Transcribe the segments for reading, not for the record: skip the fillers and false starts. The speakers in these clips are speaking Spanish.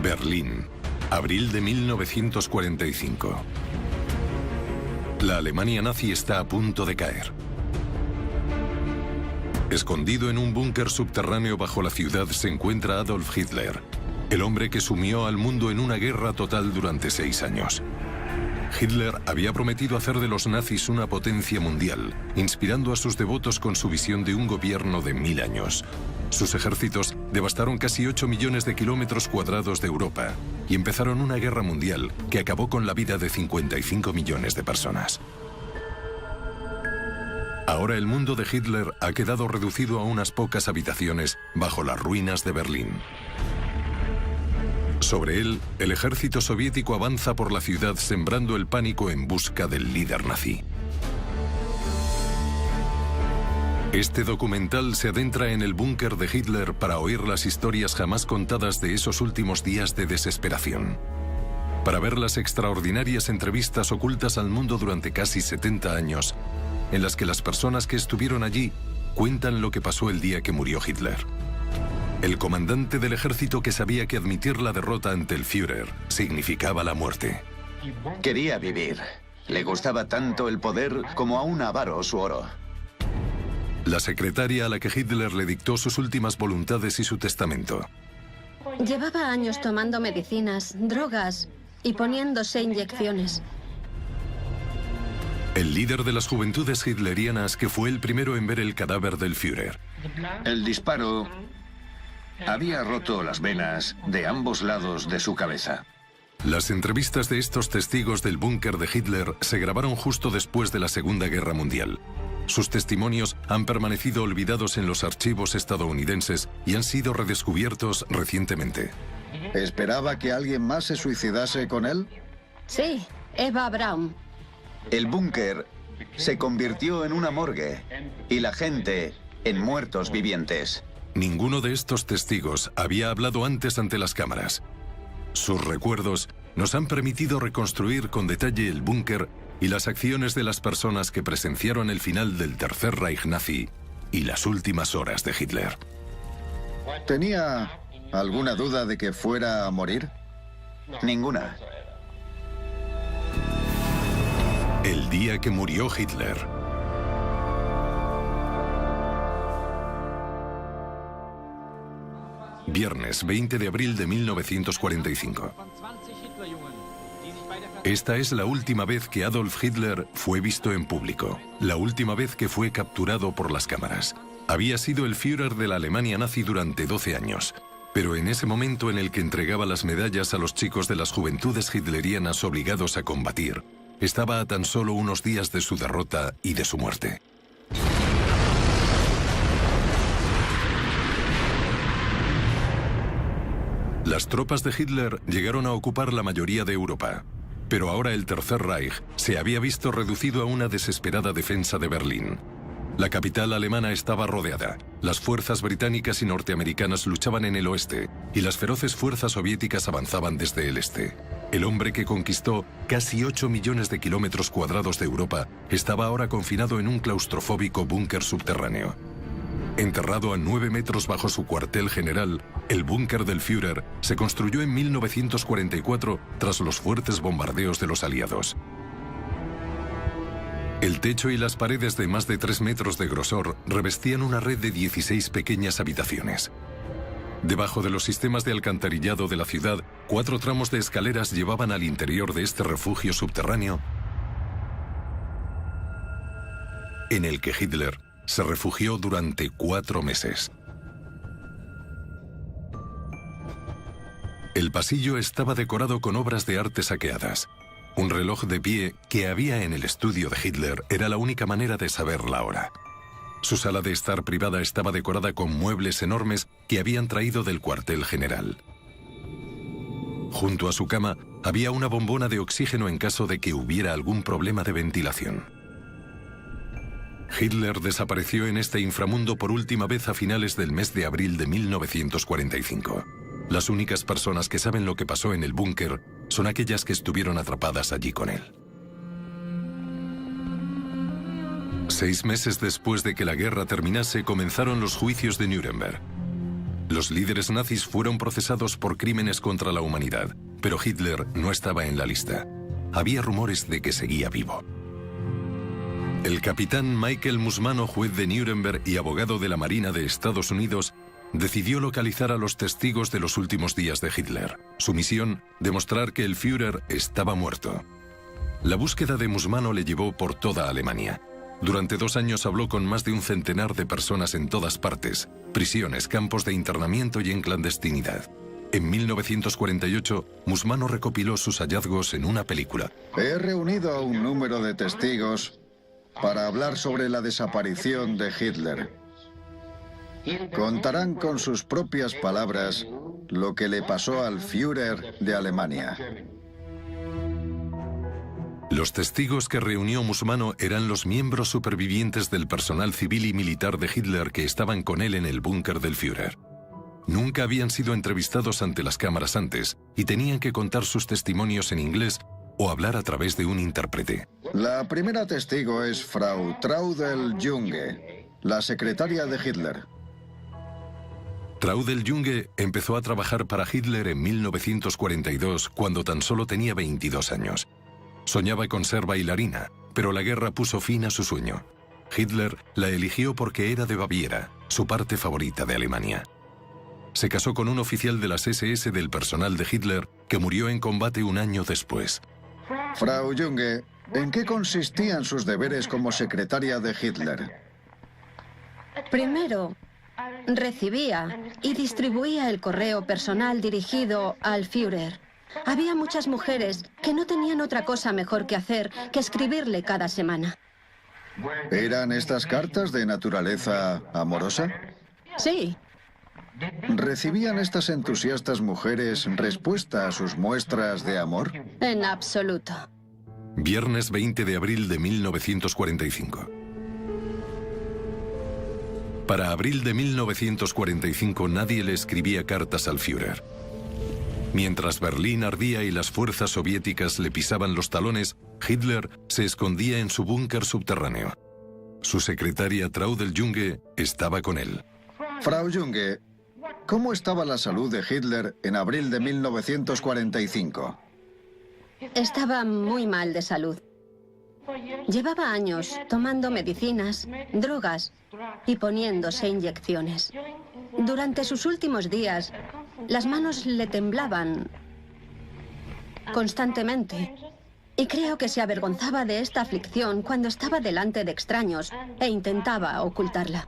Berlín, abril de 1945. La Alemania nazi está a punto de caer. Escondido en un búnker subterráneo bajo la ciudad se encuentra Adolf Hitler, el hombre que sumió al mundo en una guerra total durante 6 años. Hitler había prometido hacer de los nazis una potencia mundial, inspirando a sus devotos con su visión de un gobierno de 1000 años. Sus ejércitos devastaron casi 8 millones de kilómetros cuadrados de Europa y empezaron una guerra mundial que acabó con la vida de 55 millones de personas. Ahora el mundo de Hitler ha quedado reducido a unas pocas habitaciones bajo las ruinas de Berlín. Sobre él, el ejército soviético avanza por la ciudad sembrando el pánico en busca del líder nazi. Este documental se adentra en el búnker de Hitler para oír las historias jamás contadas de esos últimos días de desesperación. Para ver las extraordinarias entrevistas ocultas al mundo durante casi 70 años, en las que las personas que estuvieron allí cuentan lo que pasó el día que murió Hitler. El comandante del ejército que sabía que admitir la derrota ante el Führer significaba la muerte. Quería vivir. Le gustaba tanto el poder como a un avaro su oro. La secretaria a la que Hitler le dictó sus últimas voluntades y su testamento. Llevaba años tomando medicinas, drogas y poniéndose inyecciones. El líder de las juventudes hitlerianas que fue el primero en ver el cadáver del Führer. El disparo había roto las venas de ambos lados de su cabeza. Las entrevistas de estos testigos del búnker de Hitler se grabaron justo después de la Segunda Guerra Mundial. Sus testimonios han permanecido olvidados en los archivos estadounidenses y han sido redescubiertos recientemente. ¿Esperaba que alguien más se suicidase con él? Sí, Eva Braun. El búnker se convirtió en una morgue y la gente en muertos vivientes. Ninguno de estos testigos había hablado antes ante las cámaras. Sus recuerdos nos han permitido reconstruir con detalle el búnker y las acciones de las personas que presenciaron el final del Tercer Reich nazi y las últimas horas de Hitler. ¿Tenía alguna duda de que fuera a morir? Ninguna. El día que murió Hitler. Viernes 20 de abril de 1945. Esta es la última vez que Adolf Hitler fue visto en público, la última vez que fue capturado por las cámaras. Había sido el Führer de la Alemania nazi durante 12 años, pero en ese momento en el que entregaba las medallas a los chicos de las juventudes hitlerianas obligados a combatir, estaba a tan solo unos días de su derrota y de su muerte. Las tropas de Hitler llegaron a ocupar la mayoría de Europa, pero ahora el Tercer Reich se había visto reducido a una desesperada defensa de Berlín. La capital alemana estaba rodeada, las fuerzas británicas y norteamericanas luchaban en el oeste y las feroces fuerzas soviéticas avanzaban desde el este. El hombre que conquistó casi 8 millones de kilómetros cuadrados de Europa estaba ahora confinado en un claustrofóbico búnker subterráneo. Enterrado a 9 metros bajo su cuartel general, el búnker del Führer se construyó en 1944 tras los fuertes bombardeos de los aliados. El techo y las paredes de más de 3 metros de grosor revestían una red de 16 pequeñas habitaciones. Debajo de los sistemas de alcantarillado de la ciudad, 4 tramos de escaleras llevaban al interior de este refugio subterráneo, en el que Hitler se refugió durante 4 meses. El pasillo estaba decorado con obras de arte saqueadas. Un reloj de pie que había en el estudio de Hitler era la única manera de saber la hora. Su sala de estar privada estaba decorada con muebles enormes que habían traído del cuartel general. Junto a su cama había una bombona de oxígeno en caso de que hubiera algún problema de ventilación. Hitler desapareció en este inframundo por última vez a finales del mes de abril de 1945. Las únicas personas que saben lo que pasó en el búnker son aquellas que estuvieron atrapadas allí con él. 6 meses después de que la guerra terminase, comenzaron los juicios de Nuremberg. Los líderes nazis fueron procesados por crímenes contra la humanidad, pero Hitler no estaba en la lista. Había rumores de que seguía vivo. El capitán Michael Musmano, juez de Nuremberg y abogado de la Marina de Estados Unidos, decidió localizar a los testigos de los últimos días de Hitler. Su misión, demostrar que el Führer estaba muerto. La búsqueda de Musmano le llevó por toda Alemania. Durante 2 años habló con más de un centenar de personas en todas partes, prisiones, campos de internamiento y en clandestinidad. En 1948, Musmano recopiló sus hallazgos en una película. He reunido a un número de testigos para hablar sobre la desaparición de Hitler. Contarán con sus propias palabras lo que le pasó al Führer de Alemania. Los testigos que reunió Musmano eran los miembros supervivientes del personal civil y militar de Hitler que estaban con él en el búnker del Führer. Nunca habían sido entrevistados ante las cámaras antes y tenían que contar sus testimonios en inglés o hablar a través de un intérprete. La primera testigo es Frau Traudl Junge, la secretaria de Hitler. Traudl Junge empezó a trabajar para Hitler en 1942, cuando tan solo tenía 22 años. Soñaba con ser bailarina, pero la guerra puso fin a su sueño. Hitler la eligió porque era de Baviera, su parte favorita de Alemania. Se casó con un oficial de las SS del personal de Hitler que murió en combate un año después. Frau Junge, ¿en qué consistían sus deberes como secretaria de Hitler? Primero, recibía y distribuía el correo personal dirigido al Führer. Había muchas mujeres que no tenían otra cosa mejor que hacer que escribirle cada semana. ¿Eran estas cartas de naturaleza amorosa? Sí. ¿Recibían estas entusiastas mujeres respuesta a sus muestras de amor? En absoluto. Viernes 20 de abril de 1945. Para abril de 1945 nadie le escribía cartas al Führer. Mientras Berlín ardía y las fuerzas soviéticas le pisaban los talones, Hitler se escondía en su búnker subterráneo. Su secretaria Traudl Junge estaba con él. Frau Junge, ¿cómo estaba la salud de Hitler en abril de 1945? Estaba muy mal de salud. Llevaba años tomando medicinas, drogas y poniéndose inyecciones. Durante sus últimos días, las manos le temblaban constantemente. Y creo que se avergonzaba de esta aflicción cuando estaba delante de extraños e intentaba ocultarla.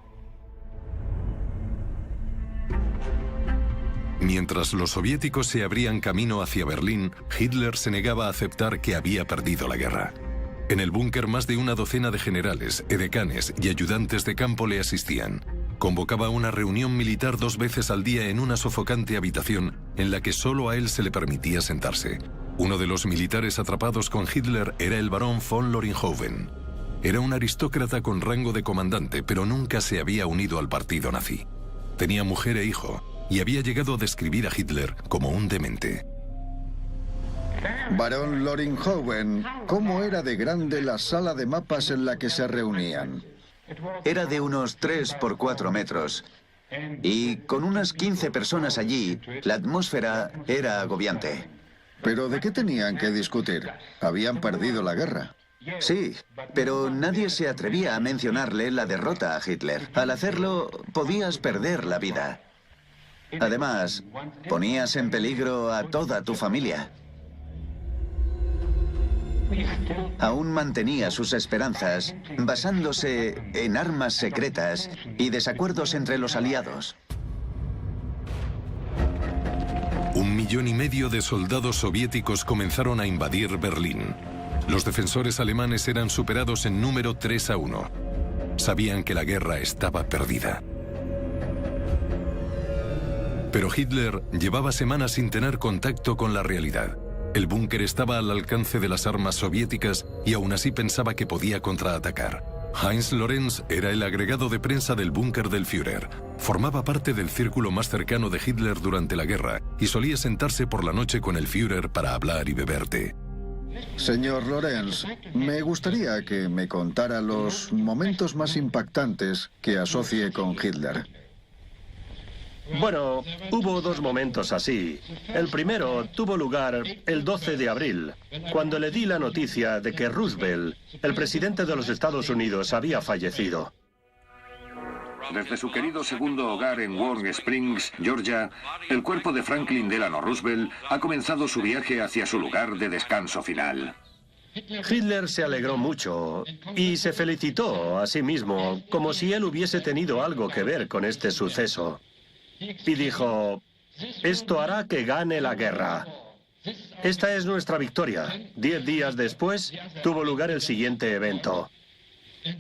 Mientras los soviéticos se abrían camino hacia Berlín, Hitler se negaba a aceptar que había perdido la guerra. En el búnker más de una docena de generales, edecanes y ayudantes de campo le asistían. Convocaba una reunión militar 2 veces al día en una sofocante habitación en la que solo a él se le permitía sentarse. Uno de los militares atrapados con Hitler era el barón von Loringhoven. Era un aristócrata con rango de comandante, pero nunca se había unido al partido nazi. Tenía mujer e hijo, y había llegado a describir a Hitler como un demente. Barón Loringhoven, ¿cómo era de grande la sala de mapas en la que se reunían? Era de unos 3 por 4 metros. Y con unas 15 personas allí, la atmósfera era agobiante. ¿Pero de qué tenían que discutir? Habían perdido la guerra. Sí, pero nadie se atrevía a mencionarle la derrota a Hitler. Al hacerlo, podías perder la vida. Además, ponías en peligro a toda tu familia. Aún mantenía sus esperanzas basándose en armas secretas y desacuerdos entre los aliados. 1,5 millones de soldados soviéticos comenzaron a invadir Berlín. Los defensores alemanes eran superados en número 3-1. Sabían que la guerra estaba perdida. Pero Hitler llevaba semanas sin tener contacto con la realidad. El búnker estaba al alcance de las armas soviéticas y aún así pensaba que podía contraatacar. Heinz Lorenz era el agregado de prensa del búnker del Führer. Formaba parte del círculo más cercano de Hitler durante la guerra y solía sentarse por la noche con el Führer para hablar y beber té. Señor Lorenz, me gustaría que me contara los momentos más impactantes que asocie con Hitler. Bueno, hubo dos momentos así. El primero tuvo lugar el 12 de abril, cuando le di la noticia de que Roosevelt, el presidente de los Estados Unidos, había fallecido. Desde su querido segundo hogar en Warm Springs, Georgia, el cuerpo de Franklin Delano Roosevelt ha comenzado su viaje hacia su lugar de descanso final. Hitler se alegró mucho y se felicitó a sí mismo, como si él hubiese tenido algo que ver con este suceso. Y dijo, esto hará que gane la guerra. Esta es nuestra victoria. 10 días después tuvo lugar el siguiente evento.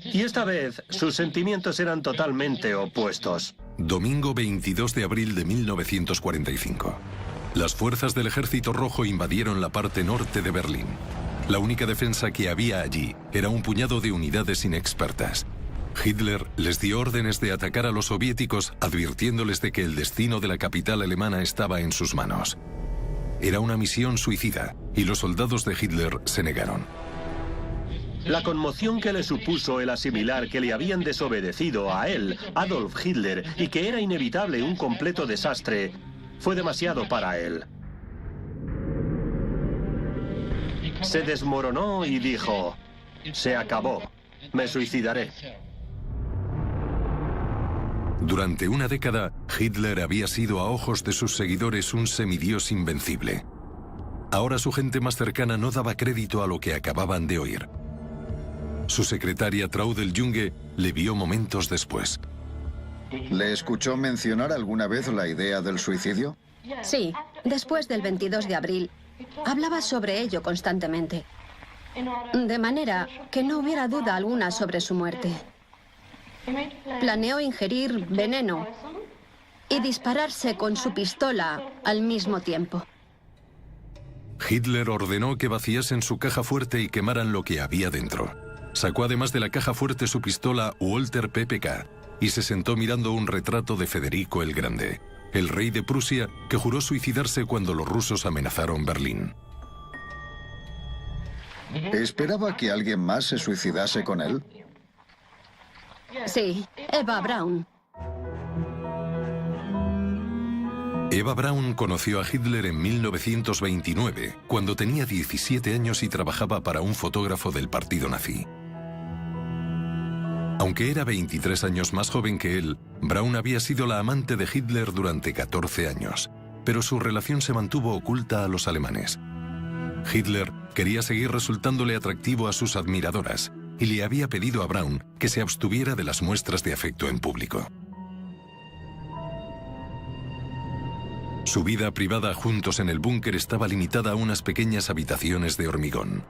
Y esta vez sus sentimientos eran totalmente opuestos. Domingo 22 de abril de 1945. Las fuerzas del Ejército Rojo invadieron la parte norte de Berlín. La única defensa que había allí era un puñado de unidades inexpertas. Hitler les dio órdenes de atacar a los soviéticos, advirtiéndoles de que el destino de la capital alemana estaba en sus manos. Era una misión suicida, y los soldados de Hitler se negaron. La conmoción que le supuso el asimilar que le habían desobedecido a él, Adolf Hitler, y que era inevitable un completo desastre, fue demasiado para él. Se desmoronó y dijo, se acabó, me suicidaré. Durante una década, Hitler había sido a ojos de sus seguidores un semidios invencible. Ahora su gente más cercana no daba crédito a lo que acababan de oír. Su secretaria Traudl Junge le vio momentos después. ¿Le escuchó mencionar alguna vez la idea del suicidio? Sí, después del 22 de abril, hablaba sobre ello constantemente. De manera que no hubiera duda alguna sobre su muerte. Planeó ingerir veneno y dispararse con su pistola al mismo tiempo. Hitler ordenó que vaciasen su caja fuerte y quemaran lo que había dentro. Sacó además de la caja fuerte su pistola Walter PPK y se sentó mirando un retrato de Federico el Grande, el rey de Prusia que juró suicidarse cuando los rusos amenazaron Berlín. ¿Esperaba que alguien más se suicidase con él? Sí, Eva Braun. Eva Braun conoció a Hitler en 1929, cuando tenía 17 años y trabajaba para un fotógrafo del partido nazi. Aunque era 23 años más joven que él, Braun había sido la amante de Hitler durante 14 años, pero su relación se mantuvo oculta a los alemanes. Hitler quería seguir resultándole atractivo a sus admiradoras y le había pedido a Braun que se abstuviera de las muestras de afecto en público. Su vida privada juntos en el búnker estaba limitada a unas pequeñas habitaciones de hormigón.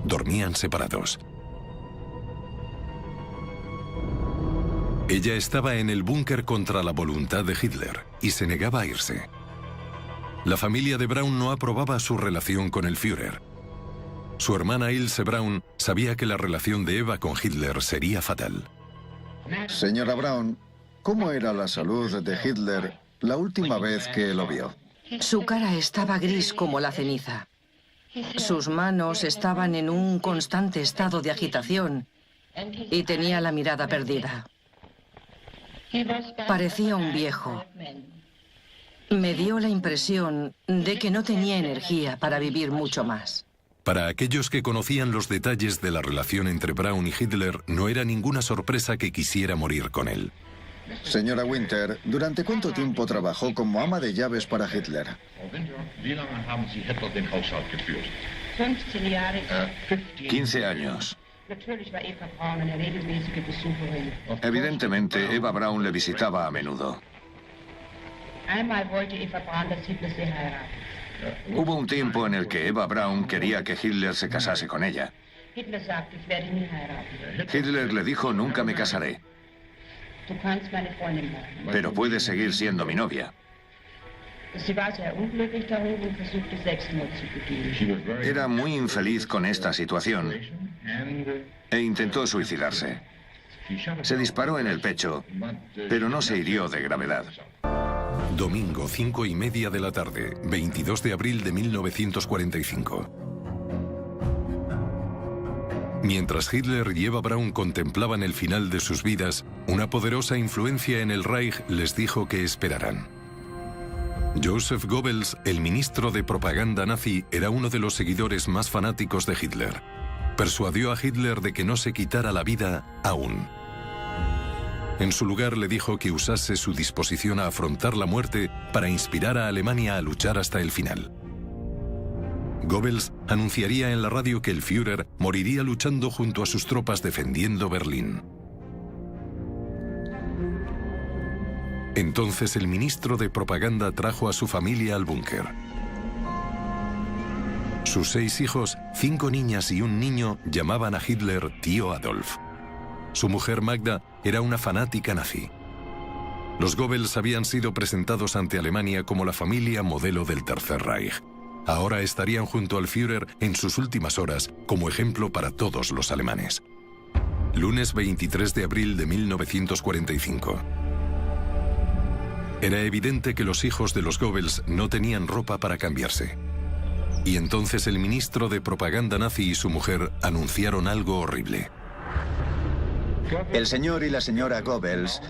Dormían separados. Ella estaba en el búnker contra la voluntad de Hitler y se negaba a irse. La familia de Braun no aprobaba su relación con el Führer. Su hermana Ilse Braun sabía que la relación de Eva con Hitler sería fatal. Señora Braun, ¿cómo era la salud de Hitler la última vez que lo vio? Su cara estaba gris como la ceniza. Sus manos estaban en un constante estado de agitación y tenía la mirada perdida. Parecía un viejo. Me dio la impresión de que no tenía energía para vivir mucho más. Para aquellos que conocían los detalles de la relación entre Braun y Hitler, no era ninguna sorpresa que quisiera morir con él. Señora Winter, ¿durante cuánto tiempo trabajó como ama de llaves para Hitler? 15 años. Evidentemente, Eva Braun le visitaba a menudo. Hubo un tiempo en el que Eva Braun quería que Hitler se casase con ella. Hitler le dijo, nunca me casaré, pero puedes seguir siendo mi novia. Era muy infeliz con esta situación e intentó suicidarse. Se disparó en el pecho, pero no se hirió de gravedad. Domingo, 5:30 de la tarde, 22 de abril de 1945. Mientras Hitler y Eva Braun contemplaban el final de sus vidas, una poderosa influencia en el Reich les dijo que esperaran. Joseph Goebbels, el ministro de propaganda nazi, era uno de los seguidores más fanáticos de Hitler. Persuadió a Hitler de que no se quitara la vida aún. En su lugar le dijo que usase su disposición a afrontar la muerte para inspirar a Alemania a luchar hasta el final. Goebbels anunciaría en la radio que el Führer moriría luchando junto a sus tropas defendiendo Berlín. Entonces el ministro de propaganda trajo a su familia al búnker. Sus 6 hijos, 5 niñas y un niño, llamaban a Hitler tío Adolf. Su mujer Magda era una fanática nazi. Los Goebbels habían sido presentados ante Alemania como la familia modelo del Tercer Reich. Ahora estarían junto al Führer en sus últimas horas como ejemplo para todos los alemanes. Lunes 23 de abril de 1945. Era evidente que los hijos de los Goebbels no tenían ropa para cambiarse. Y entonces el ministro de propaganda nazi y su mujer anunciaron algo horrible. El señor y la señora Goebbels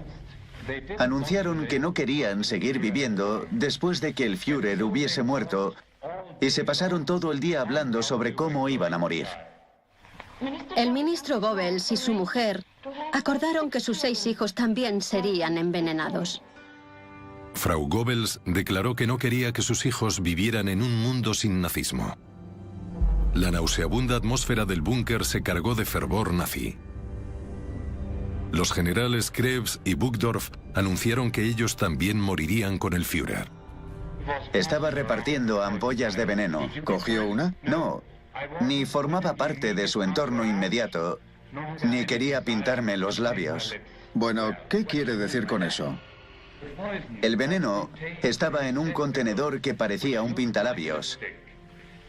anunciaron que no querían seguir viviendo después de que el Führer hubiese muerto y se pasaron todo el día hablando sobre cómo iban a morir. El ministro Goebbels y su mujer acordaron que sus 6 hijos también serían envenenados. Frau Goebbels declaró que no quería que sus hijos vivieran en un mundo sin nazismo. La nauseabunda atmósfera del búnker se cargó de fervor nazi. Los generales Krebs y Burgdorf anunciaron que ellos también morirían con el Führer. Estaba repartiendo ampollas de veneno. ¿Cogió una? No, ni formaba parte de su entorno inmediato, ni quería pintarme los labios. Bueno, ¿qué quiere decir con eso? El veneno estaba en un contenedor que parecía un pintalabios.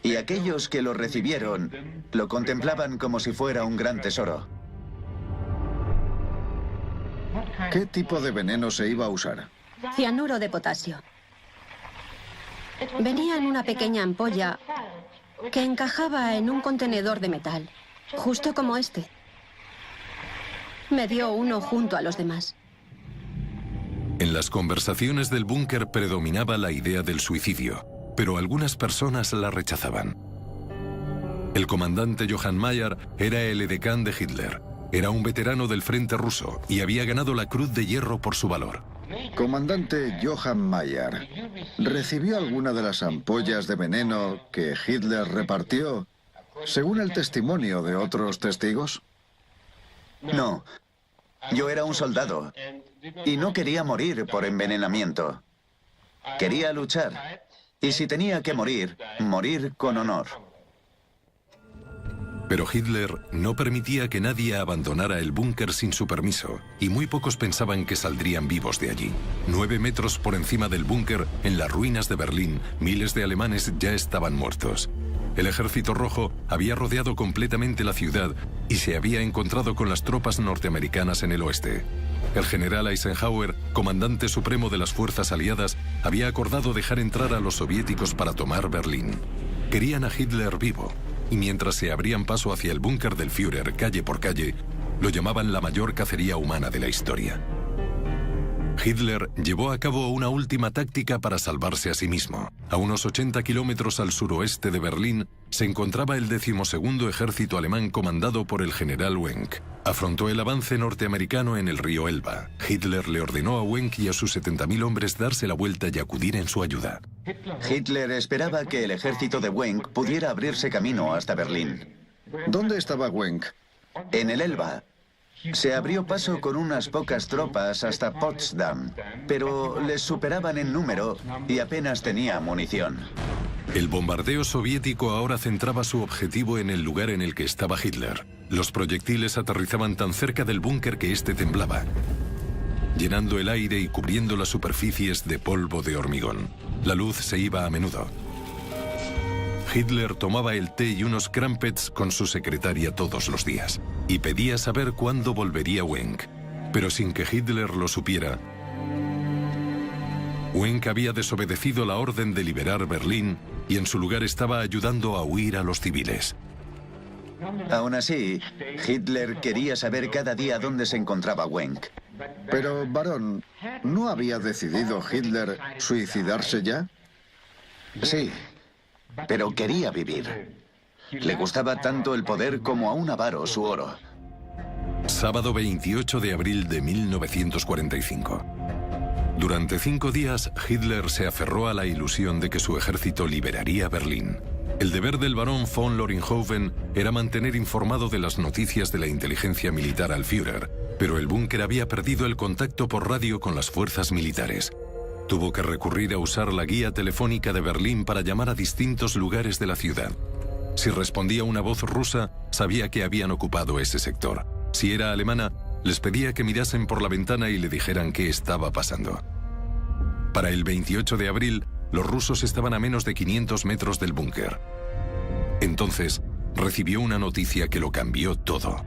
Y aquellos que lo recibieron lo contemplaban como si fuera un gran tesoro. ¿Qué tipo de veneno se iba a usar? Cianuro de potasio. Venía en una pequeña ampolla que encajaba en un contenedor de metal, justo como este. Me dio uno junto a los demás. En las conversaciones del búnker predominaba la idea del suicidio, pero algunas personas la rechazaban. El comandante Johann Mayer era el edecán de Hitler. Era un veterano del frente ruso y había ganado la Cruz de Hierro por su valor. Comandante Johann Mayer, ¿recibió alguna de las ampollas de veneno que Hitler repartió, según el testimonio de otros testigos? No, yo era un soldado y no quería morir por envenenamiento. Quería luchar y si tenía que morir, morir con honor. Pero Hitler no permitía que nadie abandonara el búnker sin su permiso, y muy pocos pensaban que saldrían vivos de allí. 9 metros por encima del búnker, en las ruinas de Berlín, miles de alemanes ya estaban muertos. El Ejército Rojo había rodeado completamente la ciudad y se había encontrado con las tropas norteamericanas en el oeste. El general Eisenhower, comandante supremo de las fuerzas aliadas, había acordado dejar entrar a los soviéticos para tomar Berlín. Querían a Hitler vivo. Y mientras se abrían paso hacia el búnker del Führer calle por calle, lo llamaban la mayor cacería humana de la historia. Hitler llevó a cabo una última táctica para salvarse a sí mismo. A unos 80 kilómetros al suroeste de Berlín se encontraba el 12º Ejército alemán comandado por el general Wenck. Afrontó el avance norteamericano en el río Elba. Hitler le ordenó a Wenck y a sus 70.000 hombres darse la vuelta y acudir en su ayuda. Hitler esperaba que el ejército de Wenck pudiera abrirse camino hasta Berlín. ¿Dónde estaba Wenck? En el Elba. Se abrió paso con unas pocas tropas hasta Potsdam, pero les superaban en número y apenas tenía munición. El bombardeo soviético ahora centraba su objetivo en el lugar en el que estaba Hitler. Los proyectiles aterrizaban tan cerca del búnker que éste temblaba, llenando el aire y cubriendo las superficies de polvo de hormigón. La luz se iba a menudo. Hitler tomaba el té y unos crumpets con su secretaria todos los días y pedía saber cuándo volvería Wenck. Pero sin que Hitler lo supiera, Wenck había desobedecido la orden de liberar Berlín y en su lugar estaba ayudando a huir a los civiles. Aún así, Hitler quería saber cada día dónde se encontraba Wenck. Pero, varón, ¿no había decidido Hitler suicidarse ya? Sí, pero quería vivir. Le gustaba tanto el poder como a un avaro su oro. Sábado 28 de abril de 1945. Durante 5 días, Hitler se aferró a la ilusión de que su ejército liberaría Berlín. El deber del barón von Loringhoven era mantener informado de las noticias de la inteligencia militar al Führer, pero el búnker había perdido el contacto por radio con las fuerzas militares. Tuvo que recurrir a usar la guía telefónica de Berlín para llamar a distintos lugares de la ciudad. Si respondía una voz rusa, sabía que habían ocupado ese sector. Si era alemana, les pedía que mirasen por la ventana y le dijeran qué estaba pasando. Para el 28 de abril, los rusos estaban a menos de 500 metros del búnker. Entonces, recibió una noticia que lo cambió todo.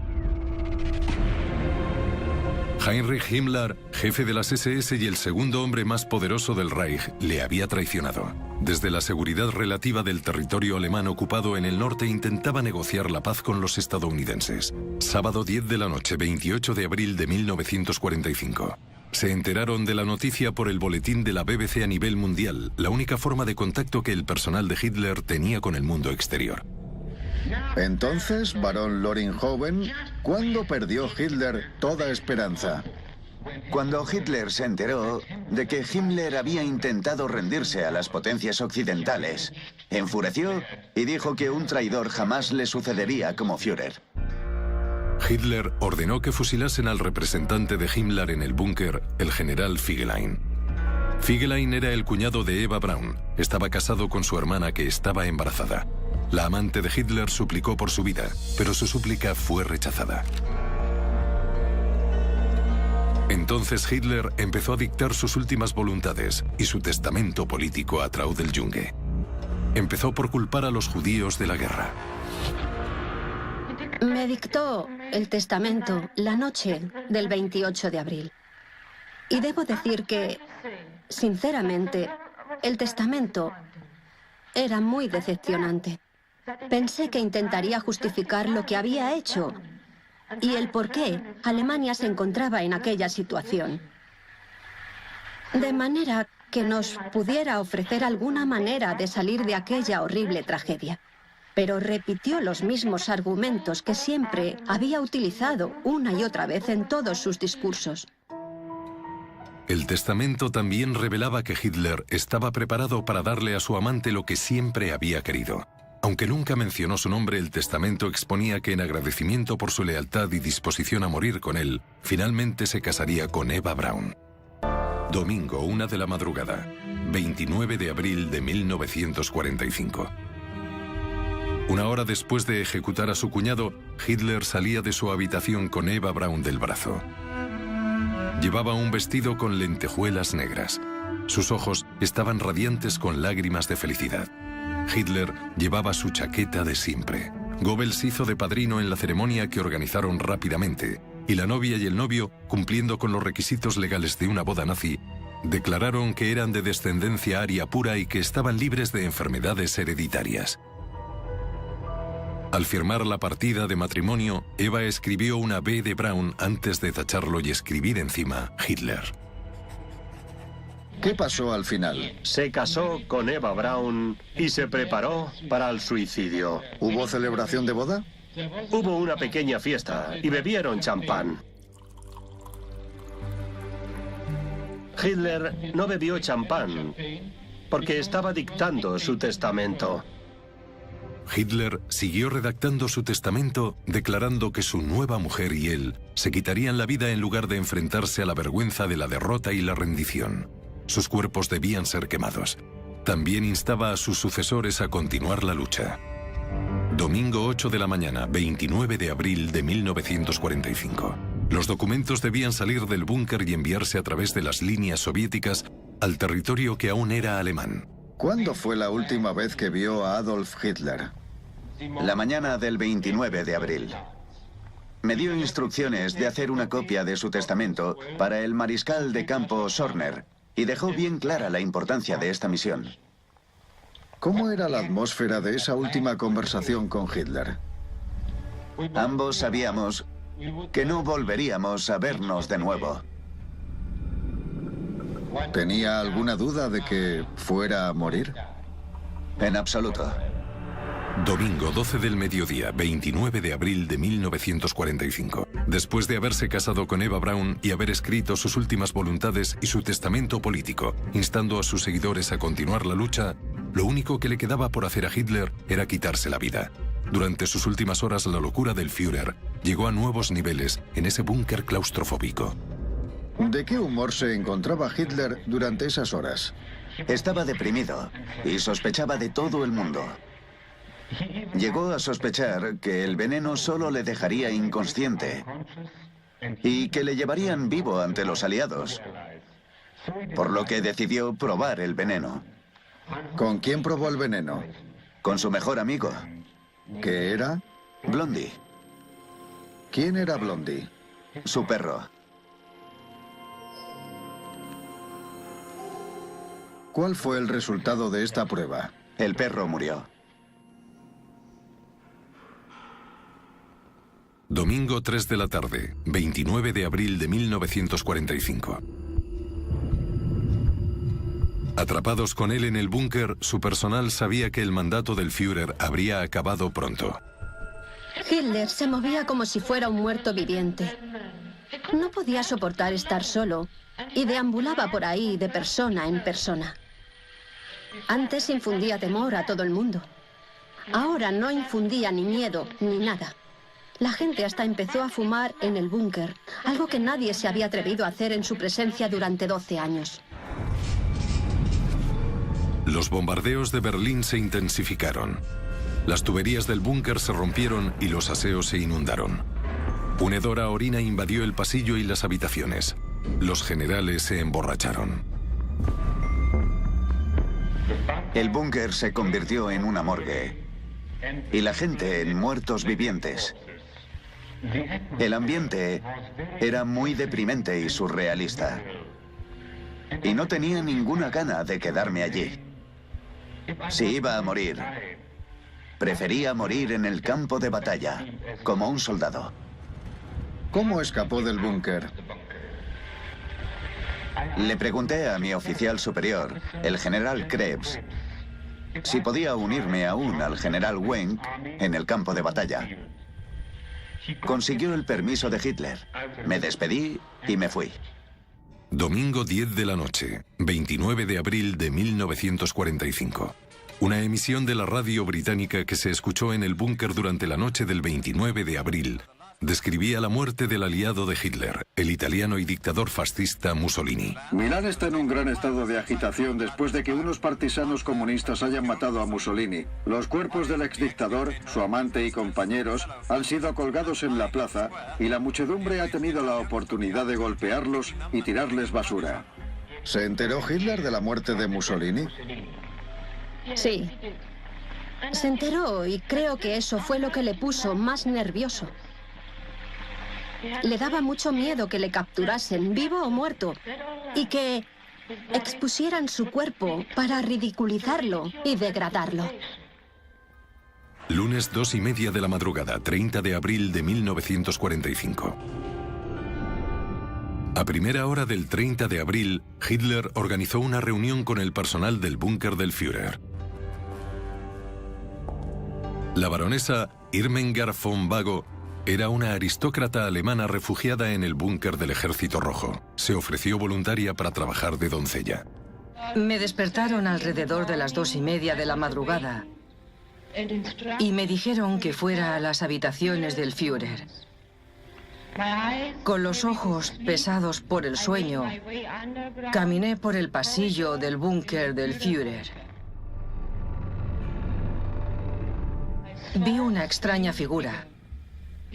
Heinrich Himmler, jefe de las SS y el segundo hombre más poderoso del Reich, le había traicionado. Desde la seguridad relativa del territorio alemán ocupado en el norte intentaba negociar la paz con los estadounidenses. Sábado 10 de la noche, 28 de abril de 1945. Se enteraron de la noticia por el boletín de la BBC a nivel mundial, la única forma de contacto que el personal de Hitler tenía con el mundo exterior. Entonces, barón Loringhoven, ¿cuándo perdió Hitler toda esperanza? Cuando Hitler se enteró de que Himmler había intentado rendirse a las potencias occidentales, enfureció y dijo que un traidor jamás le sucedería como Führer. Hitler ordenó que fusilasen al representante de Himmler en el búnker, el general Figelein. Figelein era el cuñado de Eva Braun. Estaba casado con su hermana que estaba embarazada. La amante de Hitler suplicó por su vida, pero su súplica fue rechazada. Entonces Hitler empezó a dictar sus últimas voluntades y su testamento político a Traudeljunge. Empezó por culpar a los judíos de la guerra. Me dictó el testamento la noche del 28 de abril. Y debo decir que, sinceramente, el testamento era muy decepcionante. Pensé que intentaría justificar lo que había hecho y el por qué Alemania se encontraba en aquella situación. De manera que nos pudiera ofrecer alguna manera de salir de aquella horrible tragedia. Pero repitió los mismos argumentos que siempre había utilizado una y otra vez en todos sus discursos. El testamento también revelaba que Hitler estaba preparado para darle a su amante lo que siempre había querido. Aunque nunca mencionó su nombre, el testamento exponía que en agradecimiento por su lealtad y disposición a morir con él, finalmente se casaría con Eva Braun. Domingo, 1 de la madrugada, 29 de abril de 1945. Una hora después de ejecutar a su cuñado, Hitler salía de su habitación con Eva Braun del brazo. Llevaba un vestido con lentejuelas negras. Sus ojos estaban radiantes con lágrimas de felicidad. Hitler llevaba su chaqueta de siempre. Goebbels hizo de padrino en la ceremonia que organizaron rápidamente, y la novia y el novio, cumpliendo con los requisitos legales de una boda nazi, declararon que eran de descendencia aria pura y que estaban libres de enfermedades hereditarias. Al firmar la partida de matrimonio, Eva escribió una B de Braun antes de tacharlo y escribir encima Hitler. ¿Qué pasó al final? Se casó con Eva Braun y se preparó para el suicidio. ¿Hubo celebración de boda? Hubo una pequeña fiesta y bebieron champán. Hitler no bebió champán porque estaba dictando su testamento. Hitler siguió redactando su testamento, declarando que su nueva mujer y él se quitarían la vida en lugar de enfrentarse a la vergüenza de la derrota y la rendición. Sus cuerpos debían ser quemados. También instaba a sus sucesores a continuar la lucha. Domingo 8 de la mañana, 29 de abril de 1945. Los documentos debían salir del búnker y enviarse a través de las líneas soviéticas al territorio que aún era alemán. ¿Cuándo fue la última vez que vio a Adolf Hitler? La mañana del 29 de abril. Me dio instrucciones de hacer una copia de su testamento para el mariscal de campo Sorner y dejó bien clara la importancia de esta misión. ¿Cómo era la atmósfera de esa última conversación con Hitler? Ambos sabíamos que no volveríamos a vernos de nuevo. ¿Tenía alguna duda de que fuera a morir? En absoluto. Domingo 12 del mediodía, 29 de abril de 1945. Después de haberse casado con Eva Braun y haber escrito sus últimas voluntades y su testamento político, instando a sus seguidores a continuar la lucha, lo único que le quedaba por hacer a Hitler era quitarse la vida. Durante sus últimas horas, la locura del Führer llegó a nuevos niveles en ese búnker claustrofóbico. ¿De qué humor se encontraba Hitler durante esas horas? Estaba deprimido y sospechaba de todo el mundo. Llegó a sospechar que el veneno solo le dejaría inconsciente y que le llevarían vivo ante los aliados, por lo que decidió probar el veneno. ¿Con quién probó el veneno? Con su mejor amigo, ¿Qué era? Blondie, ¿Quién era Blondie? su perro. ¿Cuál fue el resultado de esta prueba? El perro murió. Domingo 3 de la tarde, 29 de abril de 1945. Atrapados con él en el búnker, su personal sabía que el mandato del Führer habría acabado pronto. Hitler se movía como si fuera un muerto viviente. No podía soportar estar solo y deambulaba por ahí de persona en persona. Antes infundía temor a todo el mundo. Ahora no infundía ni miedo ni nada. La gente hasta empezó a fumar en el búnker, algo que nadie se había atrevido a hacer en su presencia durante 12 años. Los bombardeos de Berlín se intensificaron. Las tuberías del búnker se rompieron y los aseos se inundaron. Una hedora orina invadió el pasillo y las habitaciones. Los generales se emborracharon. El búnker se convirtió en una morgue y la gente en muertos vivientes. El ambiente era muy deprimente y surrealista. Y no tenía ninguna gana de quedarme allí. Si iba a morir, prefería morir en el campo de batalla, como un soldado. ¿Cómo escapó del búnker? Le pregunté a mi oficial superior, el general Krebs, si podía unirme aún al general Wenck en el campo de batalla. Consiguió el permiso de Hitler. Me despedí y me fui. Domingo 10 de la noche, 29 de abril de 1945. Una emisión de la radio británica que se escuchó en el búnker durante la noche del 29 de abril describía la muerte del aliado de Hitler, el italiano y dictador fascista Mussolini. Milán está en un gran estado de agitación después de que unos partisanos comunistas hayan matado a Mussolini. Los cuerpos del exdictador, su amante y compañeros han sido colgados en la plaza y la muchedumbre ha tenido la oportunidad de golpearlos y tirarles basura. ¿Se enteró Hitler de la muerte de Mussolini? Sí. Se enteró y creo que eso fue lo que le puso más nervioso. Le daba mucho miedo que le capturasen, vivo o muerto, y que expusieran su cuerpo para ridiculizarlo y degradarlo. Lunes 2:30 de la madrugada, 30 de abril de 1945. A primera hora del 30 de abril, Hitler organizó una reunión con el personal del búnker del Führer. La baronesa Irmgard von Bago era una aristócrata alemana refugiada en el búnker del Ejército Rojo. Se ofreció voluntaria para trabajar de doncella. Me despertaron alrededor de las 2:30 de la madrugada y me dijeron que fuera a las habitaciones del Führer. Con los ojos pesados por el sueño, caminé por el pasillo del búnker del Führer. Vi una extraña figura.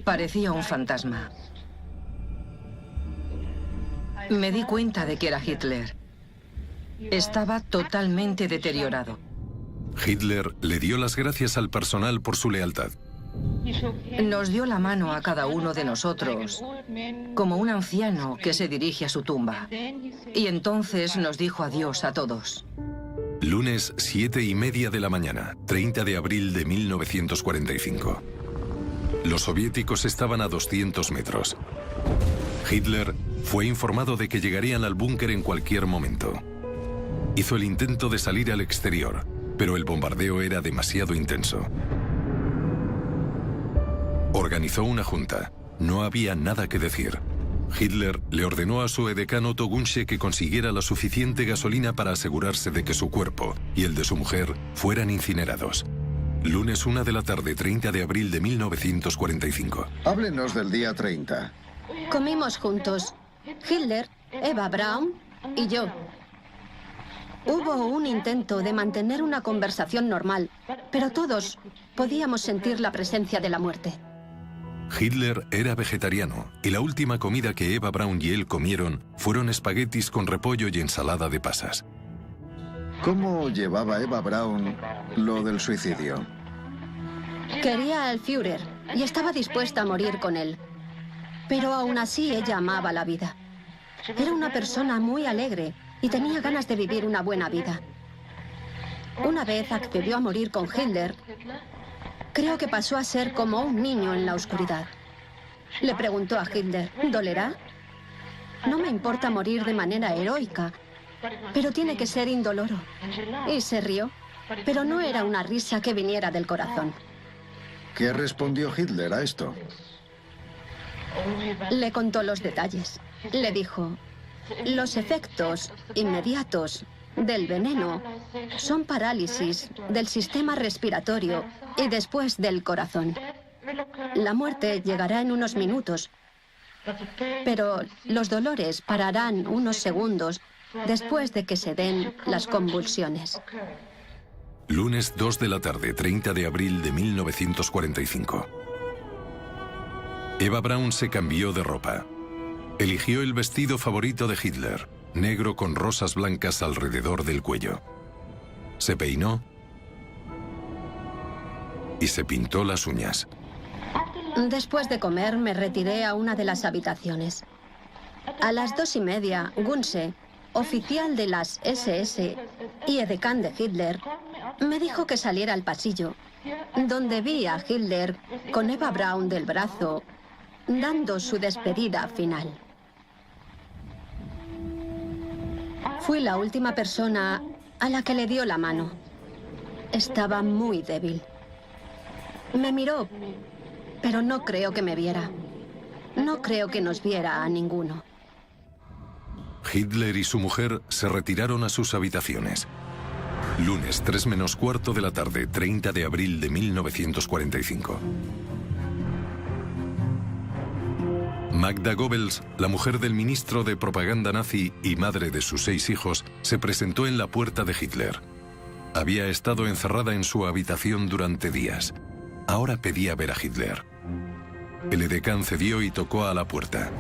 Parecía un fantasma. Me di cuenta de que era Hitler. Estaba totalmente deteriorado. Hitler le dio las gracias al personal por su lealtad. Nos dio la mano a cada uno de nosotros, como un anciano que se dirige a su tumba. Y entonces nos dijo adiós a todos. Lunes 7:30 de la mañana, 30 de abril de 1945. Los soviéticos estaban a 200 metros. Hitler fue informado de que llegarían al búnker en cualquier momento. Hizo el intento de salir al exterior, pero el bombardeo era demasiado intenso. Organizó una junta. No había nada que decir. Hitler le ordenó a su edecán Otto Gunsche que consiguiera la suficiente gasolina para asegurarse de que su cuerpo y el de su mujer fueran incinerados. Lunes 1 de la tarde, 30 de abril de 1945. Háblenos del día 30. Comimos juntos. Hitler, Eva Braun y yo. Hubo un intento de mantener una conversación normal, pero todos podíamos sentir la presencia de la muerte. Hitler era vegetariano y la última comida que Eva Braun y él comieron fueron espaguetis con repollo y ensalada de pasas. ¿Cómo llevaba Eva Braun lo del suicidio? Quería al Führer y estaba dispuesta a morir con él. Pero aún así ella amaba la vida. Era una persona muy alegre y tenía ganas de vivir una buena vida. Una vez accedió a morir con Hitler. Creo que pasó a ser como un niño en la oscuridad. Le preguntó a Hitler, ¿dolerá? No me importa morir de manera heroica, pero tiene que ser indoloro. Y se rió, pero no era una risa que viniera del corazón. ¿Qué respondió Hitler a esto? Le contó los detalles. Le dijo, los efectos inmediatos del veneno son parálisis del sistema respiratorio y después del corazón. La muerte llegará en unos minutos, pero los dolores pararán unos segundos después de que se den las convulsiones. Lunes 2 de la tarde, 30 de abril de 1945. Eva Braun se cambió de ropa. Eligió el vestido favorito de Hitler, negro con rosas blancas alrededor del cuello. Se peinó y se pintó las uñas. Después de comer, me retiré a una de las habitaciones. A las 2:30, Gunsche, oficial de las SS y edecán de Hitler, me dijo que saliera al pasillo, donde vi a Hitler con Eva Braun del brazo, dando su despedida final. Fui la última persona a la que le dio la mano. Estaba muy débil. Me miró, pero no creo que me viera. No creo que nos viera a ninguno. Hitler y su mujer se retiraron a sus habitaciones. Lunes 3 menos cuarto de la tarde, 30 de abril de 1945. Magda Goebbels, la mujer del ministro de propaganda nazi y madre de sus 6 hijos, se presentó en la puerta de Hitler. Había estado encerrada en su habitación durante días. Ahora pedía ver a Hitler. El edecán cedió y tocó a la puerta.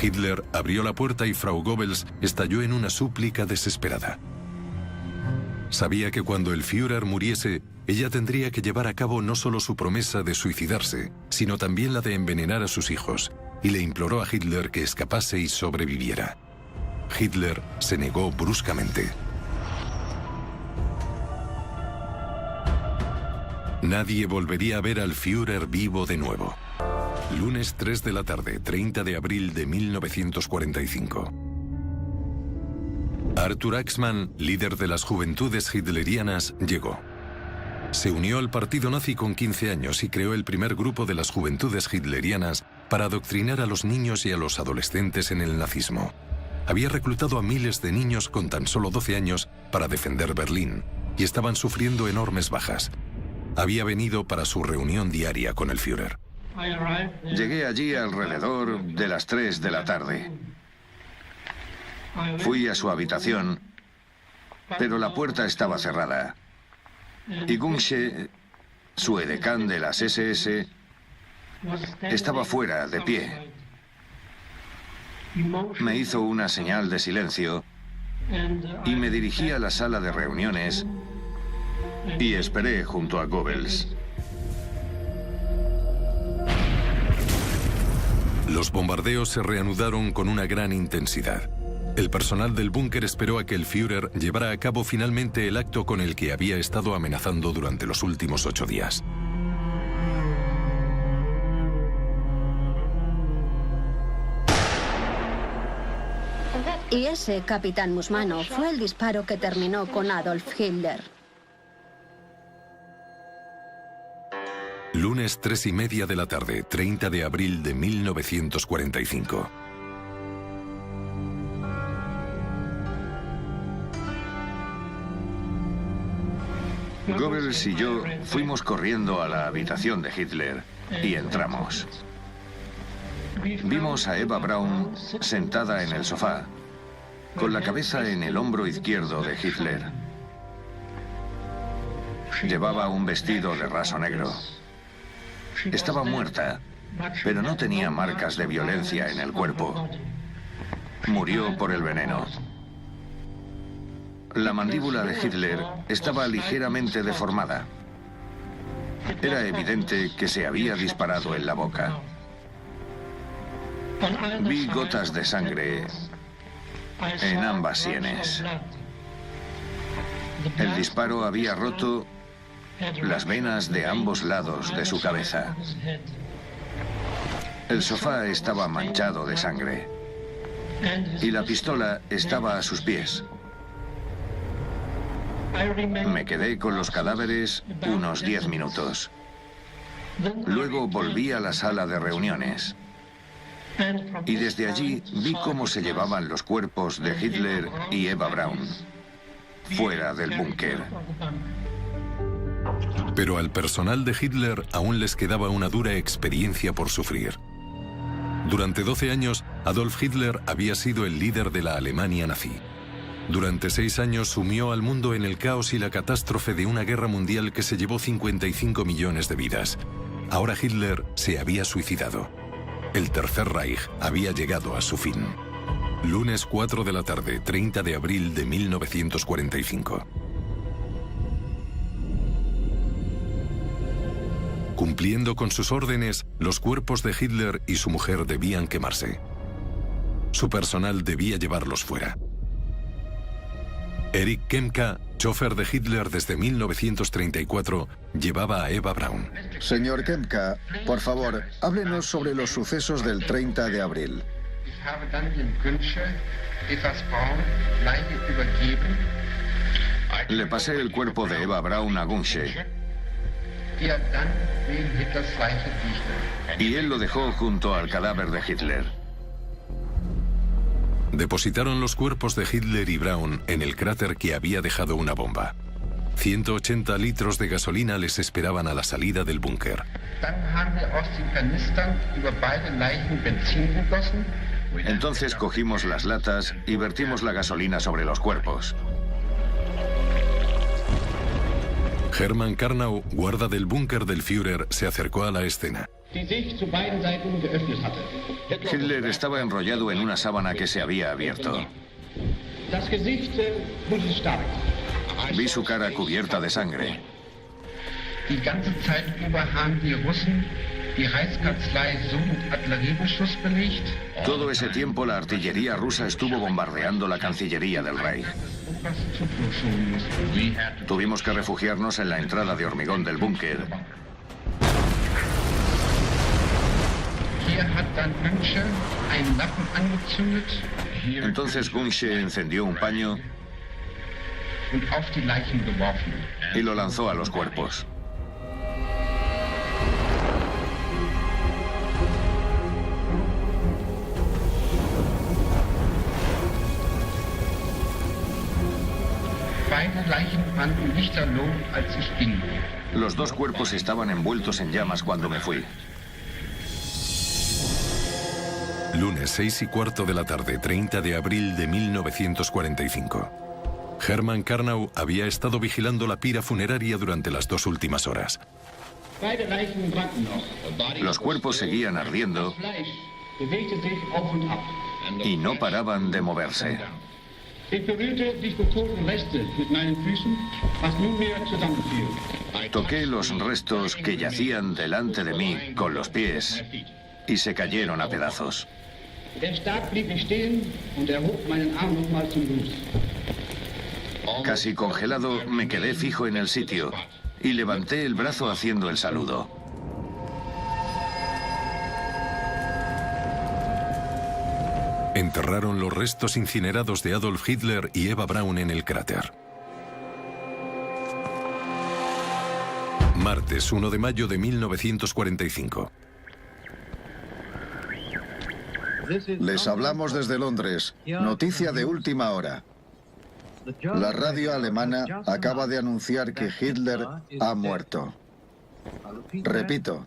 Hitler abrió la puerta y Frau Goebbels estalló en una súplica desesperada. Sabía que cuando el Führer muriese, ella tendría que llevar a cabo no solo su promesa de suicidarse, sino también la de envenenar a sus hijos, y le imploró a Hitler que escapase y sobreviviera. Hitler se negó bruscamente. Nadie volvería a ver al Führer vivo de nuevo. Lunes 3 de la tarde, 30 de abril de 1945. Arthur Axmann, líder de las juventudes hitlerianas, llegó. Se unió al partido nazi con 15 años y creó el primer grupo de las juventudes hitlerianas para adoctrinar a los niños y a los adolescentes en el nazismo. Había reclutado a miles de niños con tan solo 12 años para defender Berlín y estaban sufriendo enormes bajas. Había venido para su reunión diaria con el Führer. Llegué allí alrededor de las 3 de la tarde. Fui a su habitación, pero la puerta estaba cerrada. Y Gunsche, su edecán de las SS, estaba fuera, de pie. Me hizo una señal de silencio y me dirigí a la sala de reuniones y esperé junto a Goebbels. Los bombardeos se reanudaron con una gran intensidad. El personal del búnker esperó a que el Führer llevara a cabo finalmente el acto con el que había estado amenazando durante los últimos 8 días. Y ese, capitán Musmano, fue el disparo que terminó con Adolf Hitler. Lunes 3:30 de la tarde, 30 de abril de 1945. Goebbels y yo fuimos corriendo a la habitación de Hitler y entramos. Vimos a Eva Braun sentada en el sofá, con la cabeza en el hombro izquierdo de Hitler. Llevaba un vestido de raso negro. Estaba muerta, pero no tenía marcas de violencia en el cuerpo. Murió por el veneno. La mandíbula de Hitler estaba ligeramente deformada. Era evidente que se había disparado en la boca. Vi gotas de sangre en ambas sienes. El disparo había roto las venas de ambos lados de su cabeza. El sofá estaba manchado de sangre y la pistola estaba a sus pies. Me quedé con los cadáveres unos 10 minutos. Luego volví a la sala de reuniones. Y desde allí vi cómo se llevaban los cuerpos de Hitler y Eva Braun fuera del búnker. Pero al personal de Hitler aún les quedaba una dura experiencia por sufrir. Durante 12 años, Adolf Hitler había sido el líder de la Alemania nazi. Durante 6 años sumió al mundo en el caos y la catástrofe de una guerra mundial que se llevó 55 millones de vidas. Ahora Hitler se había suicidado. El Tercer Reich había llegado a su fin. Lunes 4 de la tarde, 30 de abril de 1945. Cumpliendo con sus órdenes, los cuerpos de Hitler y su mujer debían quemarse. Su personal debía llevarlos fuera. Erich Kempka, chofer de Hitler desde 1934, llevaba a Eva Braun. Señor Kempka, por favor, háblenos sobre los sucesos del 30 de abril. Le pasé el cuerpo de Eva Braun a Gunsche y él lo dejó junto al cadáver de Hitler. Depositaron los cuerpos de Hitler y Braun en el cráter que había dejado una bomba. 180 litros de gasolina les esperaban a la salida del búnker. Entonces cogimos las latas y vertimos la gasolina sobre los cuerpos. Hermann Karnau, guarda del búnker del Führer, se acercó a la escena. Hitler estaba enrollado en una sábana que se había abierto. Vi su cara cubierta de sangre. Todo ese tiempo la artillería rusa estuvo bombardeando la Cancillería del Reich. Tuvimos que refugiarnos en la entrada de hormigón del búnker. Entonces Gunsche encendió un paño y lo lanzó a los cuerpos. Los dos cuerpos estaban envueltos en llamas cuando me fui. Lunes 6:15 de la tarde, 30 de abril de 1945. Hermann Karnau había estado vigilando la pira funeraria durante las 2 últimas horas. Los cuerpos seguían ardiendo y no paraban de moverse. Toqué los restos que yacían delante de mí con los pies y se cayeron a pedazos. Casi congelado, me quedé fijo en el sitio y levanté el brazo haciendo el saludo. Enterraron los restos incinerados de Adolf Hitler y Eva Braun en el cráter. Martes, 1 de mayo de 1945. Les hablamos desde Londres. Noticia de última hora. La radio alemana acaba de anunciar que Hitler ha muerto. Repito,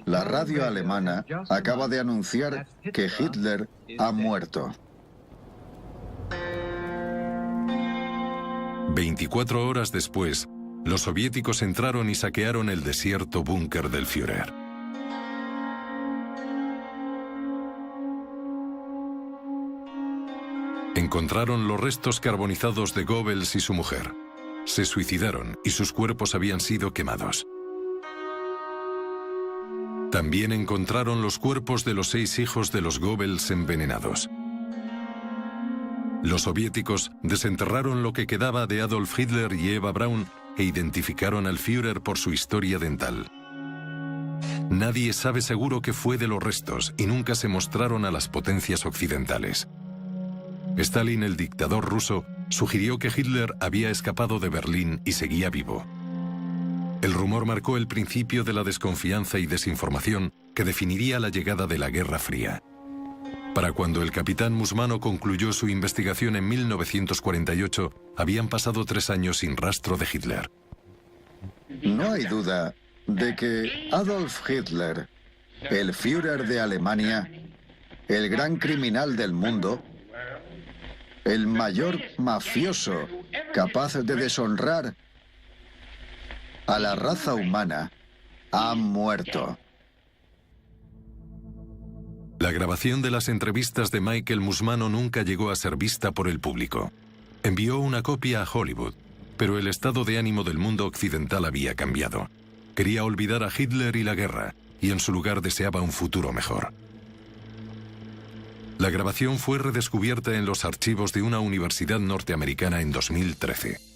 la radio alemana acaba de anunciar que Hitler ha muerto. 24 horas después, los soviéticos entraron y saquearon el desierto búnker del Führer. Encontraron los restos carbonizados de Goebbels y su mujer. Se suicidaron y sus cuerpos habían sido quemados. También encontraron los cuerpos de los 6 hijos de los Goebbels envenenados. Los soviéticos desenterraron lo que quedaba de Adolf Hitler y Eva Braun e identificaron al Führer por su historia dental. Nadie sabe seguro qué fue de los restos y nunca se mostraron a las potencias occidentales. Stalin, el dictador ruso, sugirió que Hitler había escapado de Berlín y seguía vivo. El rumor marcó el principio de la desconfianza y desinformación que definiría la llegada de la Guerra Fría. Para cuando el capitán Musmano concluyó su investigación en 1948, habían pasado 3 años sin rastro de Hitler. No hay duda de que Adolf Hitler, el Führer de Alemania, el gran criminal del mundo, el mayor mafioso capaz de deshonrar a la raza humana, ha muerto. La grabación de las entrevistas de Michael Musmano nunca llegó a ser vista por el público. Envió una copia a Hollywood, pero el estado de ánimo del mundo occidental había cambiado. Quería olvidar a Hitler y la guerra, y en su lugar deseaba un futuro mejor. La grabación fue redescubierta en los archivos de una universidad norteamericana en 2013.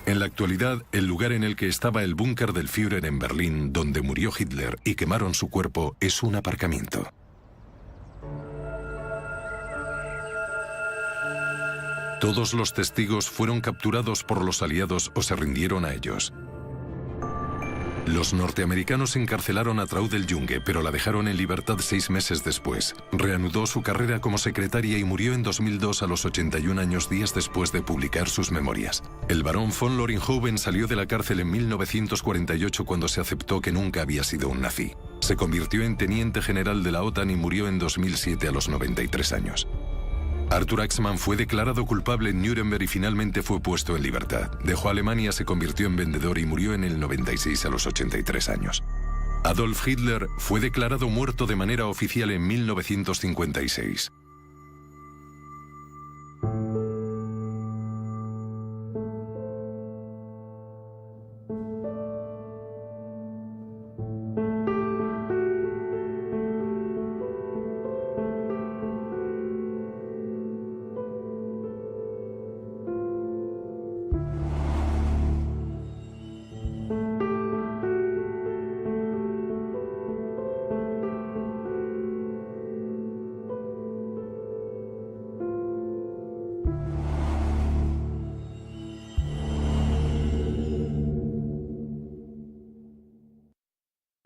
En la actualidad, el lugar en el que estaba el búnker del Führer en Berlín, donde murió Hitler y quemaron su cuerpo, es un aparcamiento. Todos los testigos fueron capturados por los aliados o se rindieron a ellos. Los norteamericanos encarcelaron a Traudl Junge, pero la dejaron en libertad 6 meses después. Reanudó su carrera como secretaria y murió en 2002 a los 81 años, días después de publicar sus memorias. El barón von Loringhoven salió de la cárcel en 1948 cuando se aceptó que nunca había sido un nazi. Se convirtió en teniente general de la OTAN y murió en 2007 a los 93 años. Arthur Axmann fue declarado culpable en Nuremberg y finalmente fue puesto en libertad. Dejó Alemania, se convirtió en vendedor y murió en el 96 a los 83 años. Adolf Hitler fue declarado muerto de manera oficial en 1956.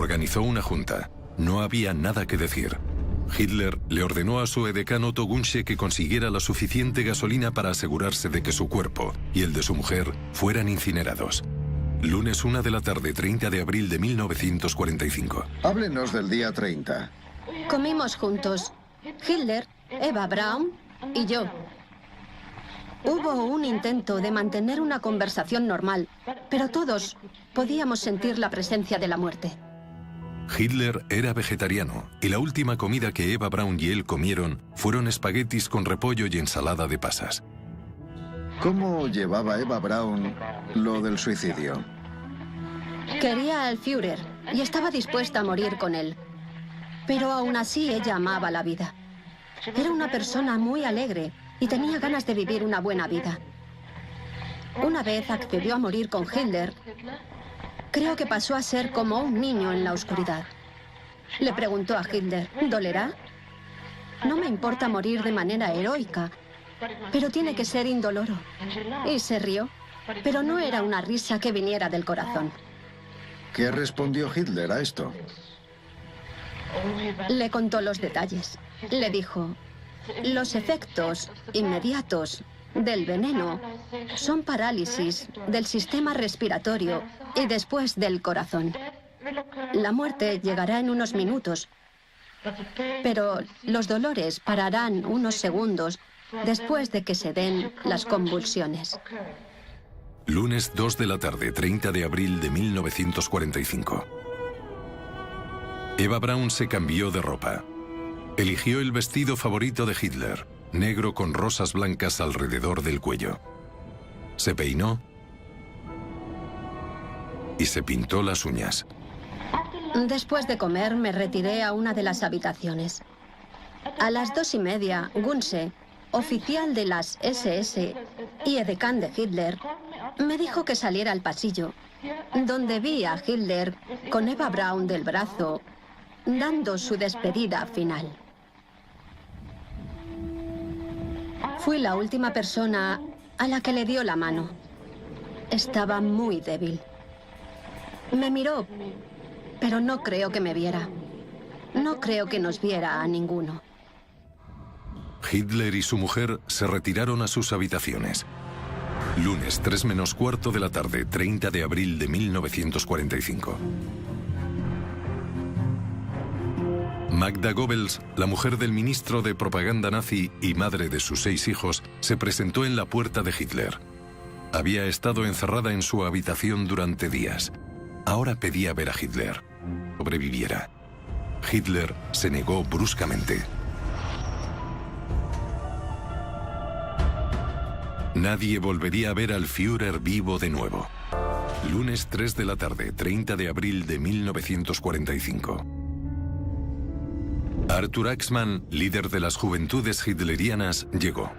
Organizó una junta. No había nada que decir. Hitler le ordenó a su edecán Otto Gunsche que consiguiera la suficiente gasolina para asegurarse de que su cuerpo y el de su mujer fueran incinerados. Lunes 1 de la tarde, 30 de abril de 1945. Háblenos del día 30. Comimos juntos. Hitler, Eva Braun y yo. Hubo un intento de mantener una conversación normal, pero todos podíamos sentir la presencia de la muerte. Hitler era vegetariano y la última comida que Eva Braun y él comieron fueron espaguetis con repollo y ensalada de pasas. ¿Cómo llevaba Eva Braun lo del suicidio? Quería al Führer y estaba dispuesta a morir con él. Pero aún así ella amaba la vida. Era una persona muy alegre y tenía ganas de vivir una buena vida. Una vez accedió a morir con Hitler. Creo que pasó a ser como un niño en la oscuridad. Le preguntó a Hitler, ¿dolerá? No me importa morir de manera heroica, pero tiene que ser indoloro. Y se rió, pero no era una risa que viniera del corazón. ¿Qué respondió Hitler a esto? Le contó los detalles. Le dijo, los efectos inmediatos del veneno son parálisis del sistema respiratorio y después del corazón. La muerte llegará en unos minutos, pero los dolores pararán unos segundos después de que se den las convulsiones. Lunes 2 de la tarde, 30 de abril de 1945. Eva Braun se cambió de ropa. Eligió el vestido favorito de Hitler, negro con rosas blancas alrededor del cuello. Se peinó y se pintó las uñas. Después de comer, me retiré a una de las habitaciones. A las 2:30, Gunse, oficial de las SS y edecán de Hitler, me dijo que saliera al pasillo, donde vi a Hitler con Eva Braun del brazo, dando su despedida final. Fui la última persona a la que le dio la mano. Estaba muy débil. Me miró, pero no creo que me viera. No creo que nos viera a ninguno. Hitler y su mujer se retiraron a sus habitaciones. Lunes 3 menos cuarto de la tarde, 30 de abril de 1945. Magda Goebbels, la mujer del ministro de propaganda nazi y madre de sus 6 hijos, se presentó en la puerta de Hitler. Había estado encerrada en su habitación durante días. Ahora pedía ver a Hitler. Sobreviviera. Hitler se negó bruscamente. Nadie volvería a ver al Führer vivo de nuevo. Lunes 3 de la tarde, 30 de abril de 1945. Arthur Axmann, líder de las juventudes hitlerianas, llegó.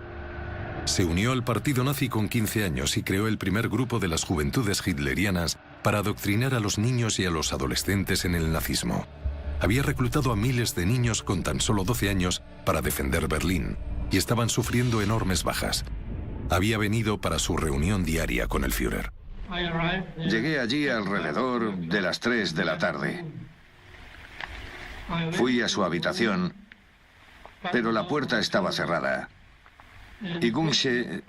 Se unió al partido nazi con 15 años y creó el primer grupo de las juventudes hitlerianas para adoctrinar a los niños y a los adolescentes en el nazismo. Había reclutado a miles de niños con tan solo 12 años para defender Berlín y estaban sufriendo enormes bajas. Había venido para su reunión diaria con el Führer. Llegué allí alrededor de las 3 de la tarde. Fui a su habitación, pero la puerta estaba cerrada. Y Gunse,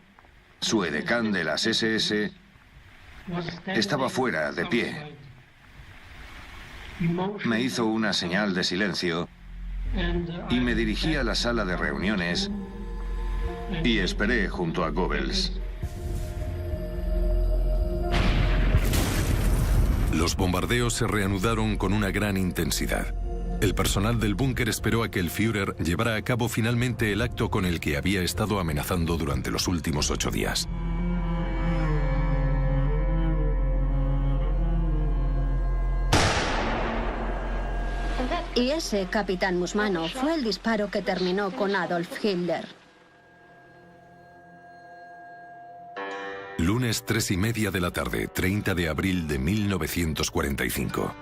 su edecán de las SS, estaba fuera, de pie. Me hizo una señal de silencio y me dirigí a la sala de reuniones y esperé junto a Goebbels. Los bombardeos se reanudaron con una gran intensidad. El personal del búnker esperó a que el Führer llevara a cabo finalmente el acto con el que había estado amenazando durante los últimos 8 días. Y ese, capitán Musmano, fue el disparo que terminó con Adolf Hitler. Lunes 3:30 de la tarde, 30 de abril de 1945.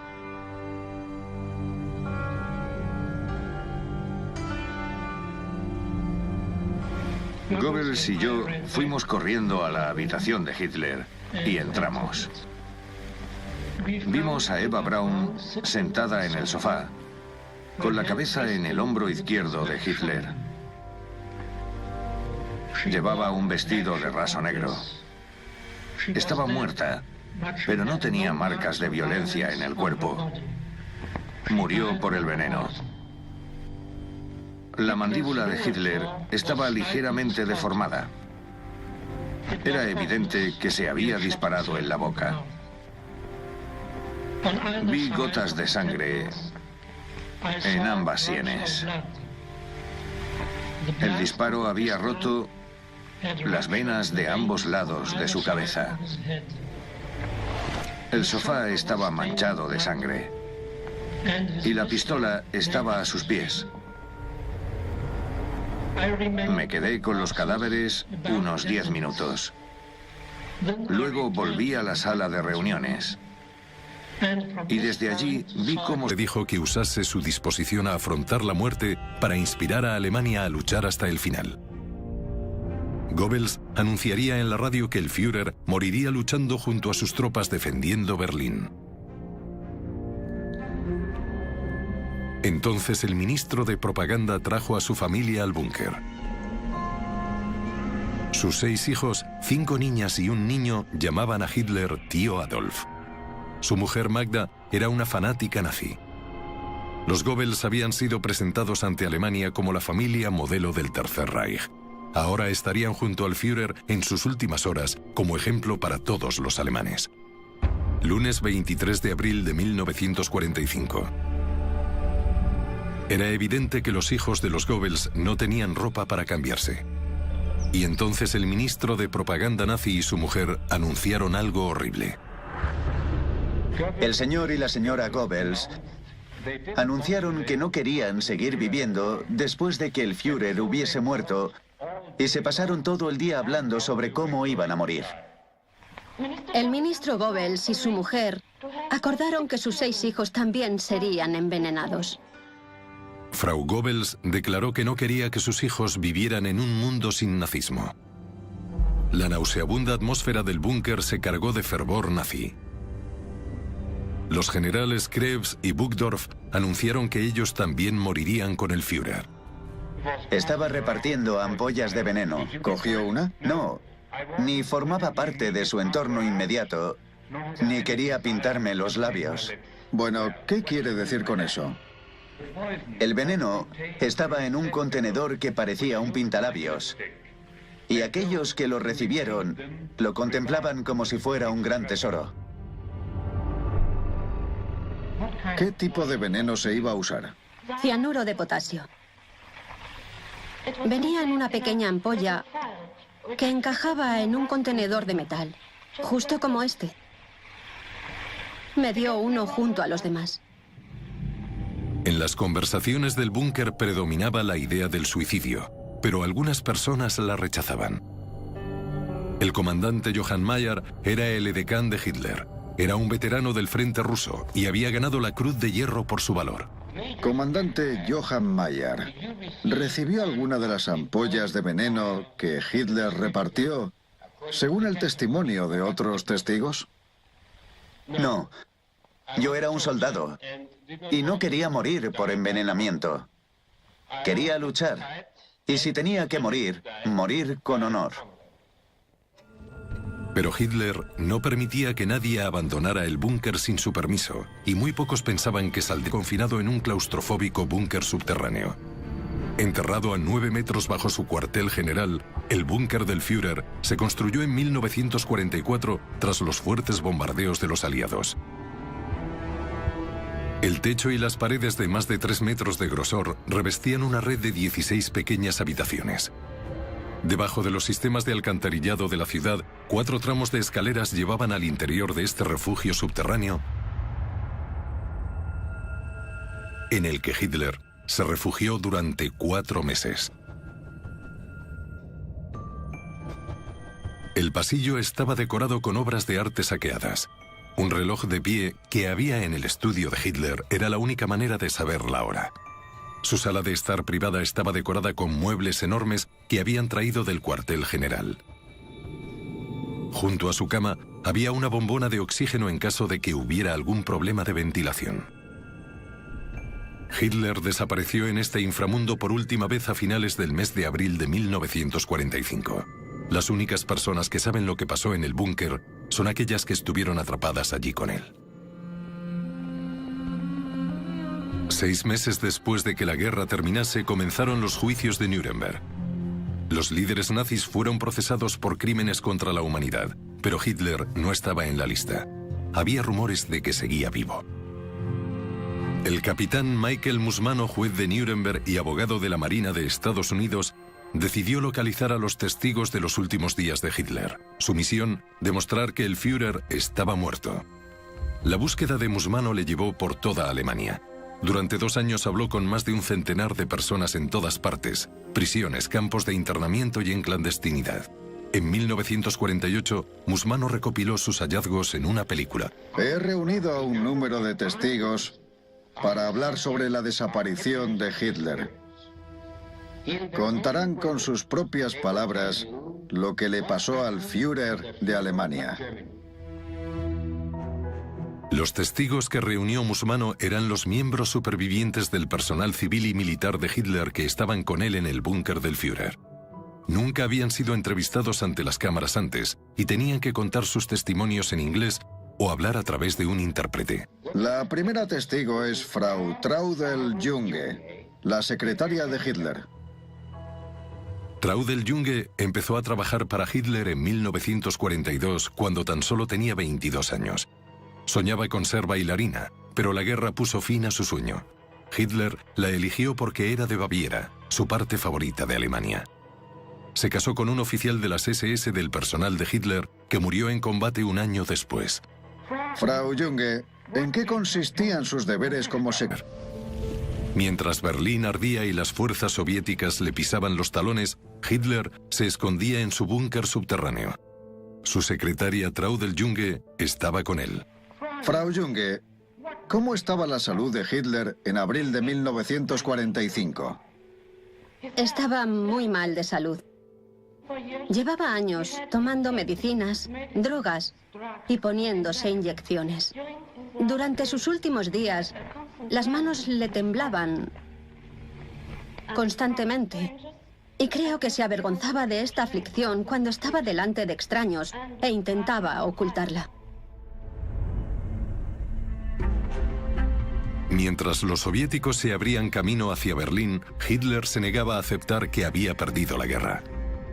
Goebbels y yo fuimos corriendo a la habitación de Hitler y entramos. Vimos a Eva Braun sentada en el sofá, con la cabeza en el hombro izquierdo de Hitler. Llevaba un vestido de raso negro. Estaba muerta, pero no tenía marcas de violencia en el cuerpo. Murió por el veneno. La mandíbula de Hitler estaba ligeramente deformada. Era evidente que se había disparado en la boca. Vi gotas de sangre en ambas sienes. El disparo había roto las venas de ambos lados de su cabeza. El sofá estaba manchado de sangre y la pistola estaba a sus pies. Me quedé con los cadáveres unos 10 minutos. Luego volví a la sala de reuniones. Y desde allí vi cómo Le dijo que usase su disposición a afrontar la muerte para inspirar a Alemania a luchar hasta el final. Goebbels anunciaría en la radio que el Führer moriría luchando junto a sus tropas defendiendo Berlín. Entonces el ministro de propaganda trajo a su familia al búnker. Sus 6 hijos, 5 niñas y un niño, llamaban a Hitler tío Adolf. Su mujer Magda era una fanática nazi. Los Goebbels habían sido presentados ante Alemania como la familia modelo del Tercer Reich. Ahora estarían junto al Führer en sus últimas horas como ejemplo para todos los alemanes. Lunes 23 de abril de 1945. Era evidente que los hijos de los Goebbels no tenían ropa para cambiarse. Y entonces el ministro de propaganda nazi y su mujer anunciaron algo horrible. El señor y la señora Goebbels anunciaron que no querían seguir viviendo después de que el Führer hubiese muerto y se pasaron todo el día hablando sobre cómo iban a morir. El ministro Goebbels y su mujer acordaron que sus 6 hijos también serían envenenados. Frau Goebbels declaró que no quería que sus hijos vivieran en un mundo sin nazismo. La nauseabunda atmósfera del búnker se cargó de fervor nazi. Los generales Krebs y Burgdorf anunciaron que ellos también morirían con el Führer. Estaba repartiendo ampollas de veneno. ¿Cogió una? No, ni formaba parte de su entorno inmediato, ni quería pintarme los labios. Bueno, ¿qué quiere decir con eso? El veneno estaba en un contenedor que parecía un pintalabios. Y aquellos que lo recibieron lo contemplaban como si fuera un gran tesoro. ¿Qué tipo de veneno se iba a usar? Cianuro de potasio. Venía en una pequeña ampolla que encajaba en un contenedor de metal, justo como este. Me dio uno junto a los demás. En las conversaciones del búnker predominaba la idea del suicidio, pero algunas personas la rechazaban. El comandante Johann Mayer era el edecán de Hitler. Era un veterano del frente ruso y había ganado la Cruz de Hierro por su valor. Comandante Johann Mayer, ¿recibió alguna de las ampollas de veneno que Hitler repartió, según el testimonio de otros testigos? No, yo era un soldado y no quería morir por envenenamiento. Quería luchar y si tenía que morir, morir con honor. Pero Hitler no permitía que nadie abandonara el búnker sin su permiso, y muy pocos pensaban que saldría confinado en un claustrofóbico búnker subterráneo. Enterrado a 9 metros bajo su cuartel general, el búnker del Führer se construyó en 1944 tras los fuertes bombardeos de los aliados. El techo y las paredes de más de 3 metros de grosor revestían una red de 16 pequeñas habitaciones. Debajo de los sistemas de alcantarillado de la ciudad, 4 tramos de escaleras llevaban al interior de este refugio subterráneo, en el que Hitler se refugió durante 4 meses. El pasillo estaba decorado con obras de arte saqueadas. Un reloj de pie que había en el estudio de Hitler era la única manera de saber la hora. Su sala de estar privada estaba decorada con muebles enormes que habían traído del cuartel general. Junto a su cama había una bombona de oxígeno en caso de que hubiera algún problema de ventilación. Hitler desapareció en este inframundo por última vez a finales del mes de abril de 1945. Las únicas personas que saben lo que pasó en el búnker son aquellas que estuvieron atrapadas allí con él. 6 meses después de que la guerra terminase, comenzaron los juicios de Nuremberg. Los líderes nazis fueron procesados por crímenes contra la humanidad, pero Hitler no estaba en la lista. Había rumores de que seguía vivo. El capitán Michael Musmano, juez de Nuremberg y abogado de la Marina de Estados Unidos, decidió localizar a los testigos de los últimos días de Hitler. Su misión, demostrar que el Führer estaba muerto. La búsqueda de Musmano le llevó por toda Alemania. Durante 2 años habló con más de un centenar de personas en todas partes, prisiones, campos de internamiento y en clandestinidad. En 1948, Musmano recopiló sus hallazgos en una película. He reunido a un número de testigos para hablar sobre la desaparición de Hitler. Contarán con sus propias palabras lo que le pasó al Führer de Alemania. Los testigos que reunió Musmano eran los miembros supervivientes del personal civil y militar de Hitler que estaban con él en el búnker del Führer. Nunca habían sido entrevistados ante las cámaras antes y tenían que contar sus testimonios en inglés o hablar a través de un intérprete. La primera testigo es Frau Traudl Junge, la secretaria de Hitler. Traudl Junge empezó a trabajar para Hitler en 1942 cuando tan solo tenía 22 años. Soñaba con ser bailarina, pero la guerra puso fin a su sueño. Hitler la eligió porque era de Baviera, su parte favorita de Alemania. Se casó con un oficial de las SS del personal de Hitler que murió en combate un año después. Frau Junge, ¿en qué consistían sus deberes como secretaria? Mientras Berlín ardía y las fuerzas soviéticas le pisaban los talones, Hitler se escondía en su búnker subterráneo. Su secretaria Traudl Junge estaba con él. Frau Junge, ¿cómo estaba la salud de Hitler en abril de 1945? Estaba muy mal de salud. Llevaba años tomando medicinas, drogas y poniéndose inyecciones. Durante sus últimos días, las manos le temblaban constantemente. Y creo que se avergonzaba de esta aflicción cuando estaba delante de extraños e intentaba ocultarla. Mientras los soviéticos se abrían camino hacia Berlín, Hitler se negaba a aceptar que había perdido la guerra.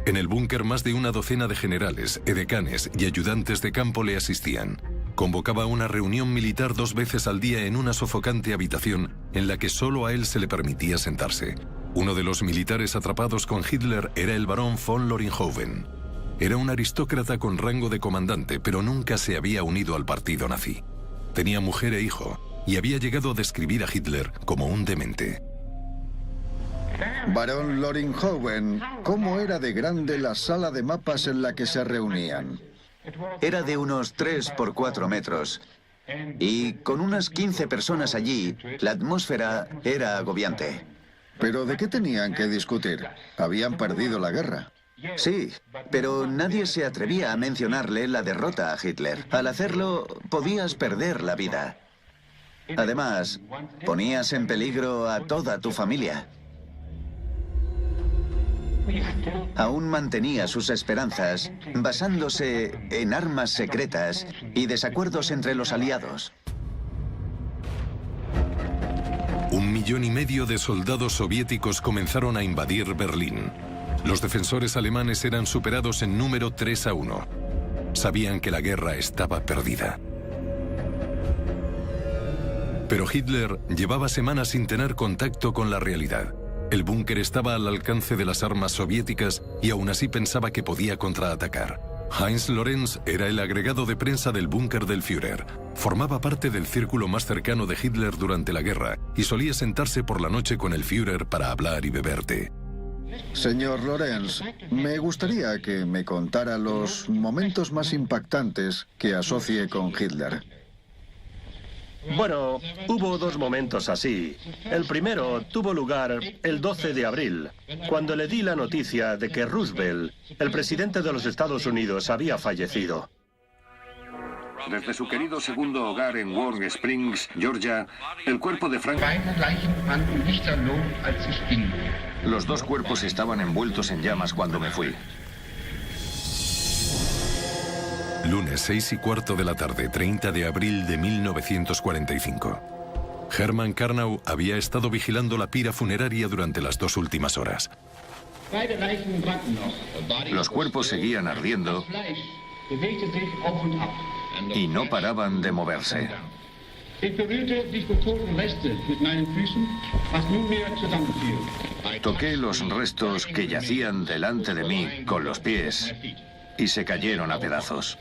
En el búnker más de una docena de generales, edecanes y ayudantes de campo le asistían. Convocaba una reunión militar 2 veces al día en una sofocante habitación en la que solo a él se le permitía sentarse. Uno de los militares atrapados con Hitler era el barón von Loringhoven. Era un aristócrata con rango de comandante, pero nunca se había unido al partido nazi. Tenía mujer e hijo, y había llegado a describir a Hitler como un demente. Barón Loringhoven, ¿cómo era de grande la sala de mapas en la que se reunían? Era de unos 3 por 4 metros. Y con unas 15 personas allí, la atmósfera era agobiante. ¿Pero de qué tenían que discutir? Habían perdido la guerra. Sí, pero nadie se atrevía a mencionarle la derrota a Hitler. Al hacerlo, podías perder la vida. Además, ponías en peligro a toda tu familia. Aún mantenía sus esperanzas basándose en armas secretas y desacuerdos entre los aliados. 1,5 millones de soldados soviéticos comenzaron a invadir Berlín. Los defensores alemanes eran superados en número 3-1. Sabían que la guerra estaba perdida. Pero Hitler llevaba semanas sin tener contacto con la realidad. El búnker estaba al alcance de las armas soviéticas y aún así pensaba que podía contraatacar. Heinz Lorenz era el agregado de prensa del búnker del Führer. Formaba parte del círculo más cercano de Hitler durante la guerra y solía sentarse por la noche con el Führer para hablar y beber té. Señor Lorenz, me gustaría que me contara los momentos más impactantes que asocie con Hitler. Bueno, hubo 2 momentos así. El primero tuvo lugar el 12 de abril, cuando le di la noticia de que Roosevelt, el presidente de los Estados Unidos, había fallecido. Desde su querido segundo hogar en Warm Springs, Georgia, el cuerpo de Frank... Los 2 cuerpos estaban envueltos en llamas cuando me fui. Lunes 6:15 de la tarde, 30 de abril de 1945. Hermann Karnau había estado vigilando la pira funeraria durante las 2 últimas horas. Los cuerpos seguían ardiendo y no paraban de moverse. Toqué los restos que yacían delante de mí con los pies y se cayeron a pedazos.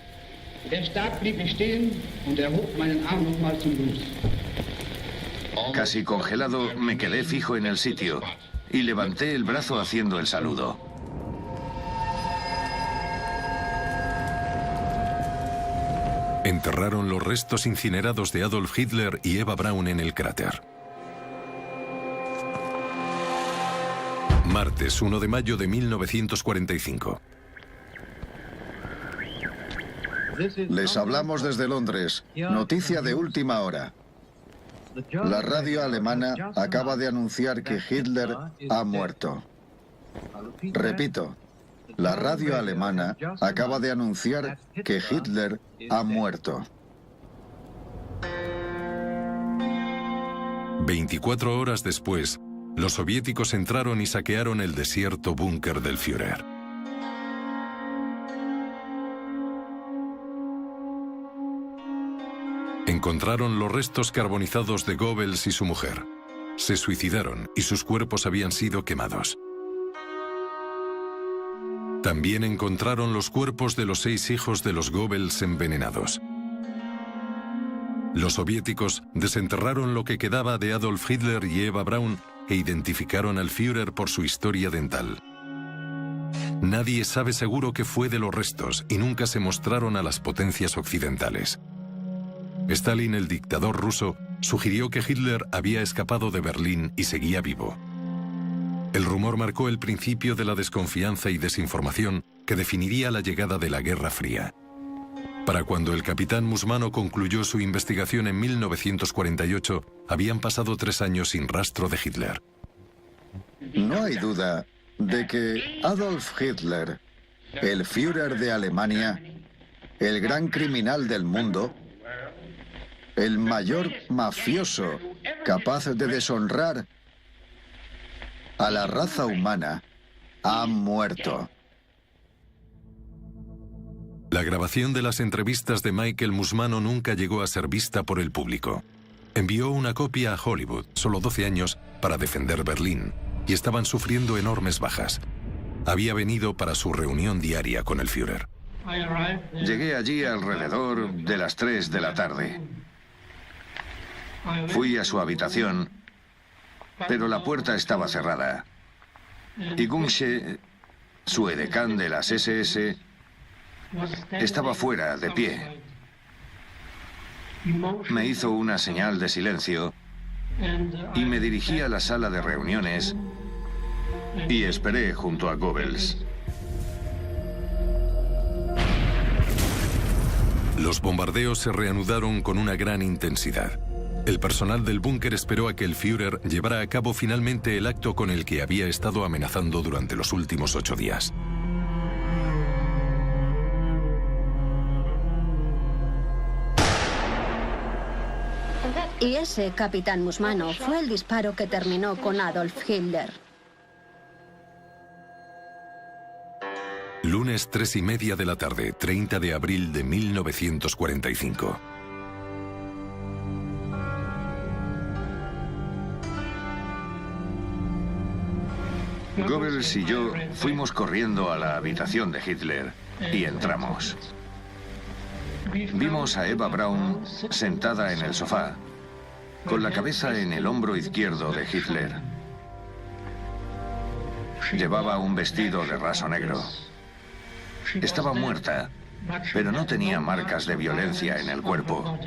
Casi congelado, me quedé fijo en el sitio y levanté el brazo haciendo el saludo. Enterraron los restos incinerados de Adolf Hitler y Eva Braun en el cráter. Martes 1 de mayo de 1945. Les hablamos desde Londres. Noticia de última hora. La radio alemana acaba de anunciar que Hitler ha muerto. Repito, la radio alemana acaba de anunciar que Hitler ha muerto. 24 horas después, los soviéticos entraron y saquearon el desierto búnker del Führer. Encontraron los restos carbonizados de Goebbels y su mujer. Se suicidaron y sus cuerpos habían sido quemados. También encontraron los cuerpos de los 6 hijos de los Goebbels envenenados. Los soviéticos desenterraron lo que quedaba de Adolf Hitler y Eva Braun e identificaron al Führer por su historia dental. Nadie sabe seguro qué fue de los restos y nunca se mostraron a las potencias occidentales. Stalin, el dictador ruso, sugirió que Hitler había escapado de Berlín y seguía vivo. El rumor marcó el principio de la desconfianza y desinformación que definiría la llegada de la Guerra Fría. Para cuando el capitán Musmano concluyó su investigación en 1948, habían pasado 3 años sin rastro de Hitler. No hay duda de que Adolf Hitler, el Führer de Alemania, el gran criminal del mundo, el mayor mafioso capaz de deshonrar a la raza humana, ha muerto. La grabación de las entrevistas de Michael Musmano nunca llegó a ser vista por el público. Envió una copia a Hollywood, solo 12 años, para defender Berlín, y estaban sufriendo enormes bajas. Había venido para su reunión diaria con el Führer. Llegué allí alrededor de las 3 de la tarde. Fui a su habitación, pero la puerta estaba cerrada. Y Gungsche, su edecán de las SS, estaba fuera, de pie. Me hizo una señal de silencio y me dirigí a la sala de reuniones y esperé junto a Goebbels. Los bombardeos se reanudaron con una gran intensidad. El personal del búnker esperó a que el Führer llevara a cabo finalmente el acto con el que había estado amenazando durante los últimos 8 días. Y ese, capitán Musmano, fue el disparo que terminó con Adolf Hitler. Lunes 3:30 de la tarde, 30 de abril de 1945. Goebbels y yo fuimos corriendo a la habitación de Hitler y entramos. Vimos a Eva Braun sentada en el sofá, con la cabeza en el hombro izquierdo de Hitler. Llevaba un vestido de raso negro. Estaba muerta, pero no tenía marcas de violencia en el cuerpo.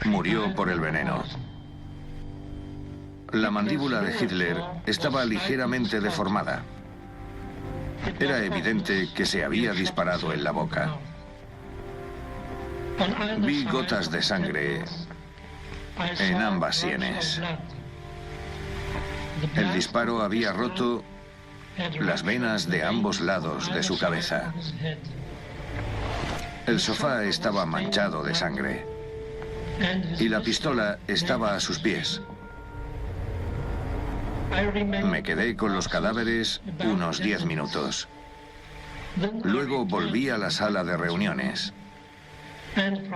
Murió por el veneno. La mandíbula de Hitler estaba ligeramente deformada. Era evidente que se había disparado en la boca. Vi gotas de sangre en ambas sienes. El disparo había roto las venas de ambos lados de su cabeza. El sofá estaba manchado de sangre y la pistola estaba a sus pies. Me quedé con los cadáveres unos 10 minutos. Luego volví a la sala de reuniones.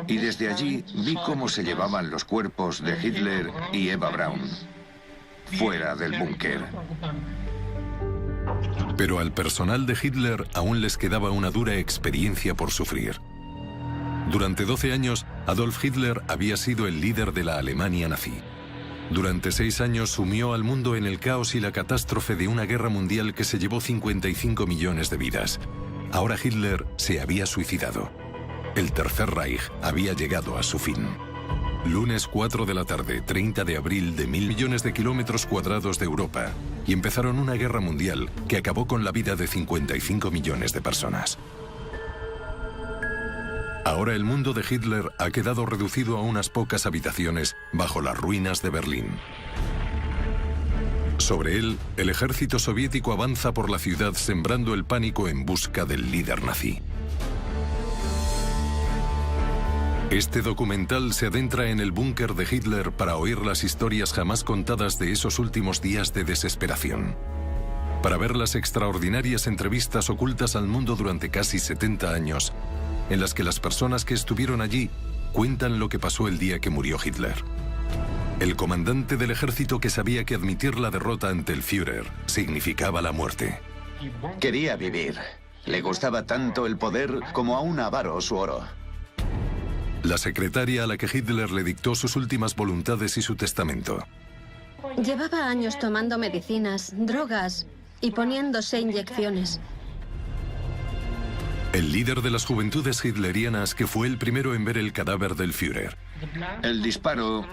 Y desde allí vi cómo se llevaban los cuerpos de Hitler y Eva Braun fuera del búnker. Pero al personal de Hitler aún les quedaba una dura experiencia por sufrir. Durante 12 años, Adolf Hitler había sido el líder de la Alemania nazi. Durante 6 años sumió al mundo en el caos y la catástrofe de una guerra mundial que se llevó 55 millones de vidas. Ahora Hitler se había suicidado. El Tercer Reich había llegado a su fin. Lunes 4 de la tarde, 30 de abril de 1.000 millones de kilómetros cuadrados de Europa, y empezaron una guerra mundial que acabó con la vida de 55 millones de personas. Ahora el mundo de Hitler ha quedado reducido a unas pocas habitaciones bajo las ruinas de Berlín. Sobre él, el ejército soviético avanza por la ciudad sembrando el pánico en busca del líder nazi. Este documental se adentra en el búnker de Hitler para oír las historias jamás contadas de esos últimos días de desesperación. Para ver las extraordinarias entrevistas ocultas al mundo durante casi 70 años, en las que las personas que estuvieron allí cuentan lo que pasó el día que murió Hitler. El comandante del ejército que sabía que admitir la derrota ante el Führer significaba la muerte. Quería vivir. Le gustaba tanto el poder como a un avaro su oro. La secretaria a la que Hitler le dictó sus últimas voluntades y su testamento. Llevaba años tomando medicinas, drogas y poniéndose inyecciones. El líder de las juventudes hitlerianas que fue el primero en ver el cadáver del Führer. El disparo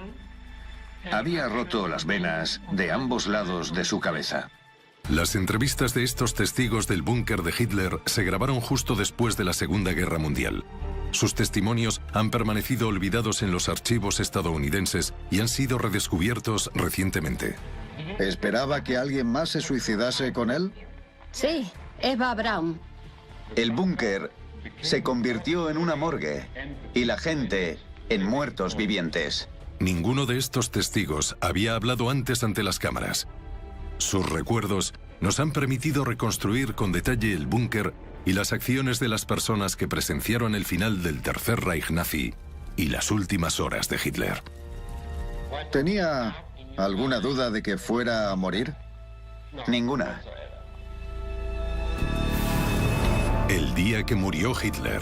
había roto las venas de ambos lados de su cabeza. Las entrevistas de estos testigos del búnker de Hitler se grabaron justo después de la Segunda Guerra Mundial. Sus testimonios han permanecido olvidados en los archivos estadounidenses y han sido redescubiertos recientemente. ¿Esperaba que alguien más se suicidase con él? Sí, Eva Braun. El búnker se convirtió en una morgue y la gente en muertos vivientes. Ninguno de estos testigos había hablado antes ante las cámaras. Sus recuerdos nos han permitido reconstruir con detalle el búnker y las acciones de las personas que presenciaron el final del Tercer Reich nazi y las últimas horas de Hitler. ¿Tenía alguna duda de que fuera a morir? Ninguna. El día que murió Hitler.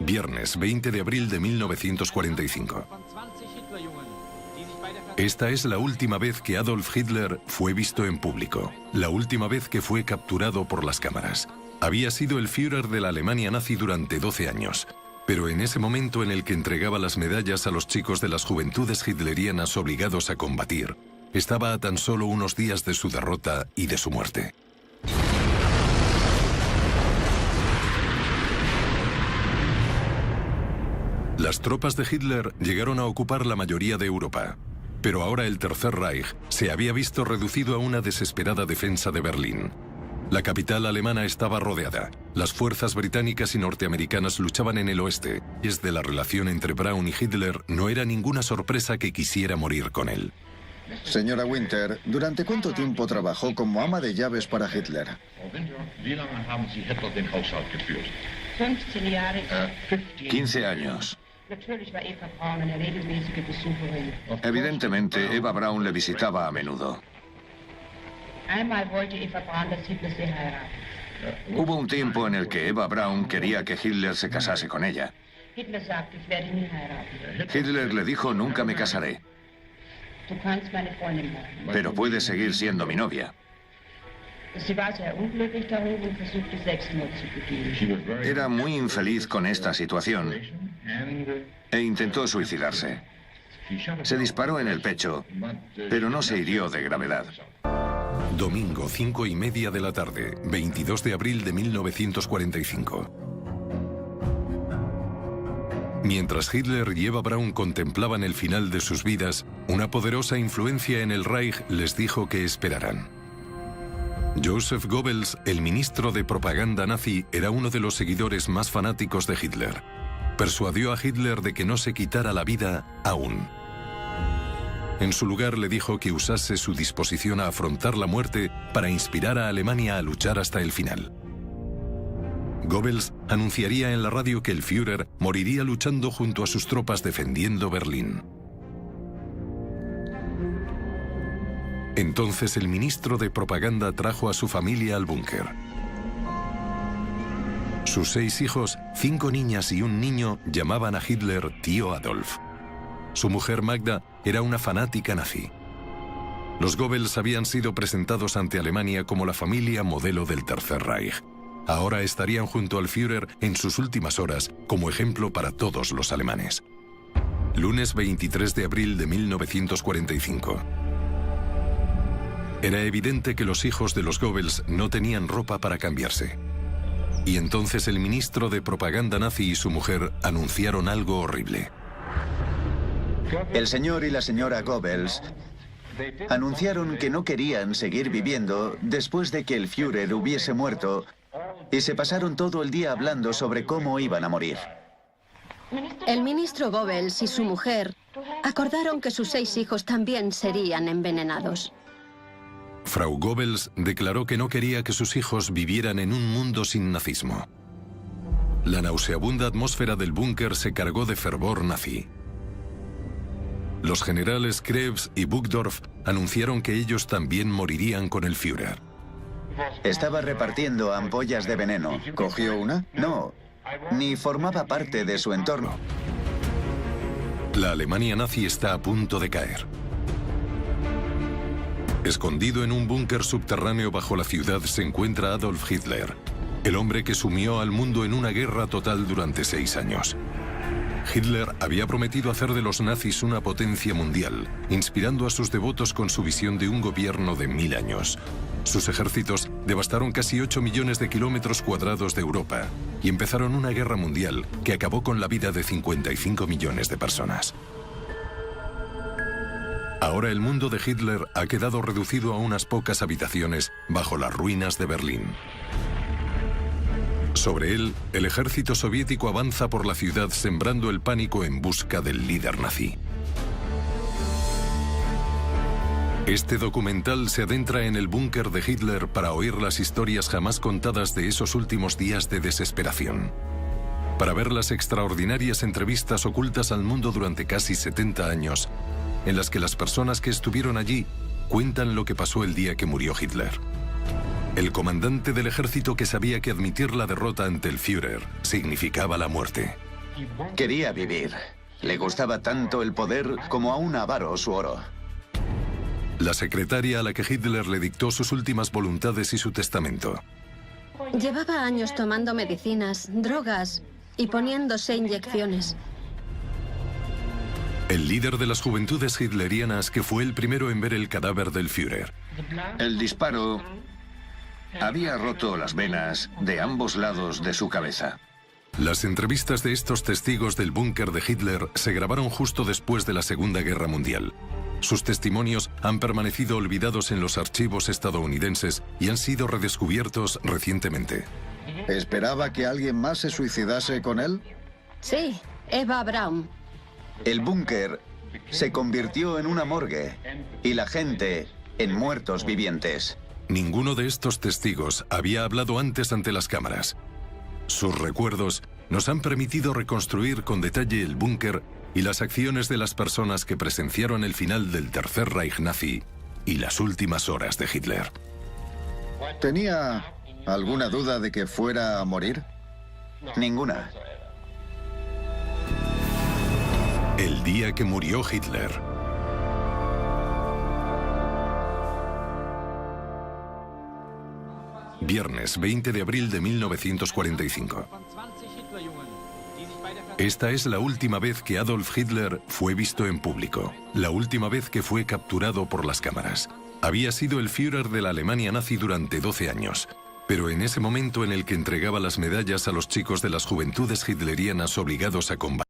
Viernes 20 de abril de 1945. Esta es la última vez que Adolf Hitler fue visto en público, la última vez que fue capturado por las cámaras. Había sido el Führer de la Alemania nazi durante 12 años, pero en ese momento en el que entregaba las medallas a los chicos de las juventudes hitlerianas obligados a combatir, estaba a tan solo unos días de su derrota y de su muerte. Las tropas de Hitler llegaron a ocupar la mayoría de Europa. Pero ahora el Tercer Reich se había visto reducido a una desesperada defensa de Berlín. La capital alemana estaba rodeada. Las fuerzas británicas y norteamericanas luchaban en el oeste. Y desde la relación entre Braun y Hitler no era ninguna sorpresa que quisiera morir con él. Señora Winter, ¿durante cuánto tiempo trabajó como ama de llaves para Hitler? 15 años. Evidentemente, Eva Braun le visitaba a menudo. Hubo un tiempo en el que Eva Braun quería que Hitler se casase con ella. Hitler le dijo: nunca me casaré, pero puedes seguir siendo mi novia. Era muy infeliz con esta situación e intentó suicidarse. Se disparó en el pecho, pero no se hirió de gravedad. Domingo, 5:30 de la tarde, 22 de abril de 1945. Mientras Hitler y Eva Braun contemplaban el final de sus vidas, una poderosa influencia en el Reich les dijo que esperaran. Joseph Goebbels, el ministro de propaganda nazi, era uno de los seguidores más fanáticos de Hitler. Persuadió a Hitler de que no se quitara la vida aún. En su lugar le dijo que usase su disposición a afrontar la muerte para inspirar a Alemania a luchar hasta el final. Goebbels anunciaría en la radio que el Führer moriría luchando junto a sus tropas defendiendo Berlín. Entonces el ministro de propaganda trajo a su familia al búnker. Sus 6 hijos, 5 niñas y un niño, llamaban a Hitler tío Adolf. Su mujer Magda era una fanática nazi. Los Goebbels habían sido presentados ante Alemania como la familia modelo del Tercer Reich. Ahora estarían junto al Führer en sus últimas horas como ejemplo para todos los alemanes. Lunes 23 de abril de 1945. Era evidente que los hijos de los Goebbels no tenían ropa para cambiarse. Y entonces el ministro de propaganda nazi y su mujer anunciaron algo horrible. El señor y la señora Goebbels anunciaron que no querían seguir viviendo después de que el Führer hubiese muerto y se pasaron todo el día hablando sobre cómo iban a morir. El ministro Goebbels y su mujer acordaron que sus 6 hijos también serían envenenados. Frau Goebbels declaró que no quería que sus hijos vivieran en un mundo sin nazismo. La nauseabunda atmósfera del búnker se cargó de fervor nazi. Los generales Krebs y Burgdorf anunciaron que ellos también morirían con el Führer. Estaba repartiendo ampollas de veneno. ¿Cogió una? No, ni formaba parte de su entorno. La Alemania nazi está a punto de caer. Escondido en un búnker subterráneo bajo la ciudad se encuentra Adolf Hitler, el hombre que sumió al mundo en una guerra total durante 6 años. Hitler había prometido hacer de los nazis una potencia mundial, inspirando a sus devotos con su visión de un gobierno de 1000 años. Sus ejércitos devastaron casi 8 millones de kilómetros cuadrados de Europa y empezaron una guerra mundial que acabó con la vida de 55 millones de personas. Ahora el mundo de Hitler ha quedado reducido a unas pocas habitaciones bajo las ruinas de Berlín. Sobre él, el ejército soviético avanza por la ciudad sembrando el pánico en busca del líder nazi. Este documental se adentra en el búnker de Hitler para oír las historias jamás contadas de esos últimos días de desesperación. Para ver las extraordinarias entrevistas ocultas al mundo durante casi 70 años, en las que las personas que estuvieron allí cuentan lo que pasó el día que murió Hitler. El comandante del ejército que sabía que admitir la derrota ante el Führer significaba la muerte. Quería vivir. Le gustaba tanto el poder como a un avaro su oro. La secretaria a la que Hitler le dictó sus últimas voluntades y su testamento. Llevaba años tomando medicinas, drogas y poniéndose inyecciones. El líder de las juventudes hitlerianas que fue el primero en ver el cadáver del Führer. El disparo había roto las venas de ambos lados de su cabeza. Las entrevistas de estos testigos del búnker de Hitler se grabaron justo después de la Segunda Guerra Mundial. Sus testimonios han permanecido olvidados en los archivos estadounidenses y han sido redescubiertos recientemente. ¿Esperaba que alguien más se suicidase con él? Sí, Eva Braun. El búnker se convirtió en una morgue y la gente en muertos vivientes. Ninguno de estos testigos había hablado antes ante las cámaras. Sus recuerdos nos han permitido reconstruir con detalle el búnker y las acciones de las personas que presenciaron el final del Tercer Reich nazi y las últimas horas de Hitler. ¿Tenía alguna duda de que fuera a morir? Ninguna. El día que murió Hitler. Viernes 20 de abril de 1945. Esta es la última vez que Adolf Hitler fue visto en público, la última vez que fue capturado por las cámaras. Había sido el Führer de la Alemania nazi durante 12 años, pero en ese momento en el que entregaba las medallas a los chicos de las juventudes hitlerianas obligados a combatir,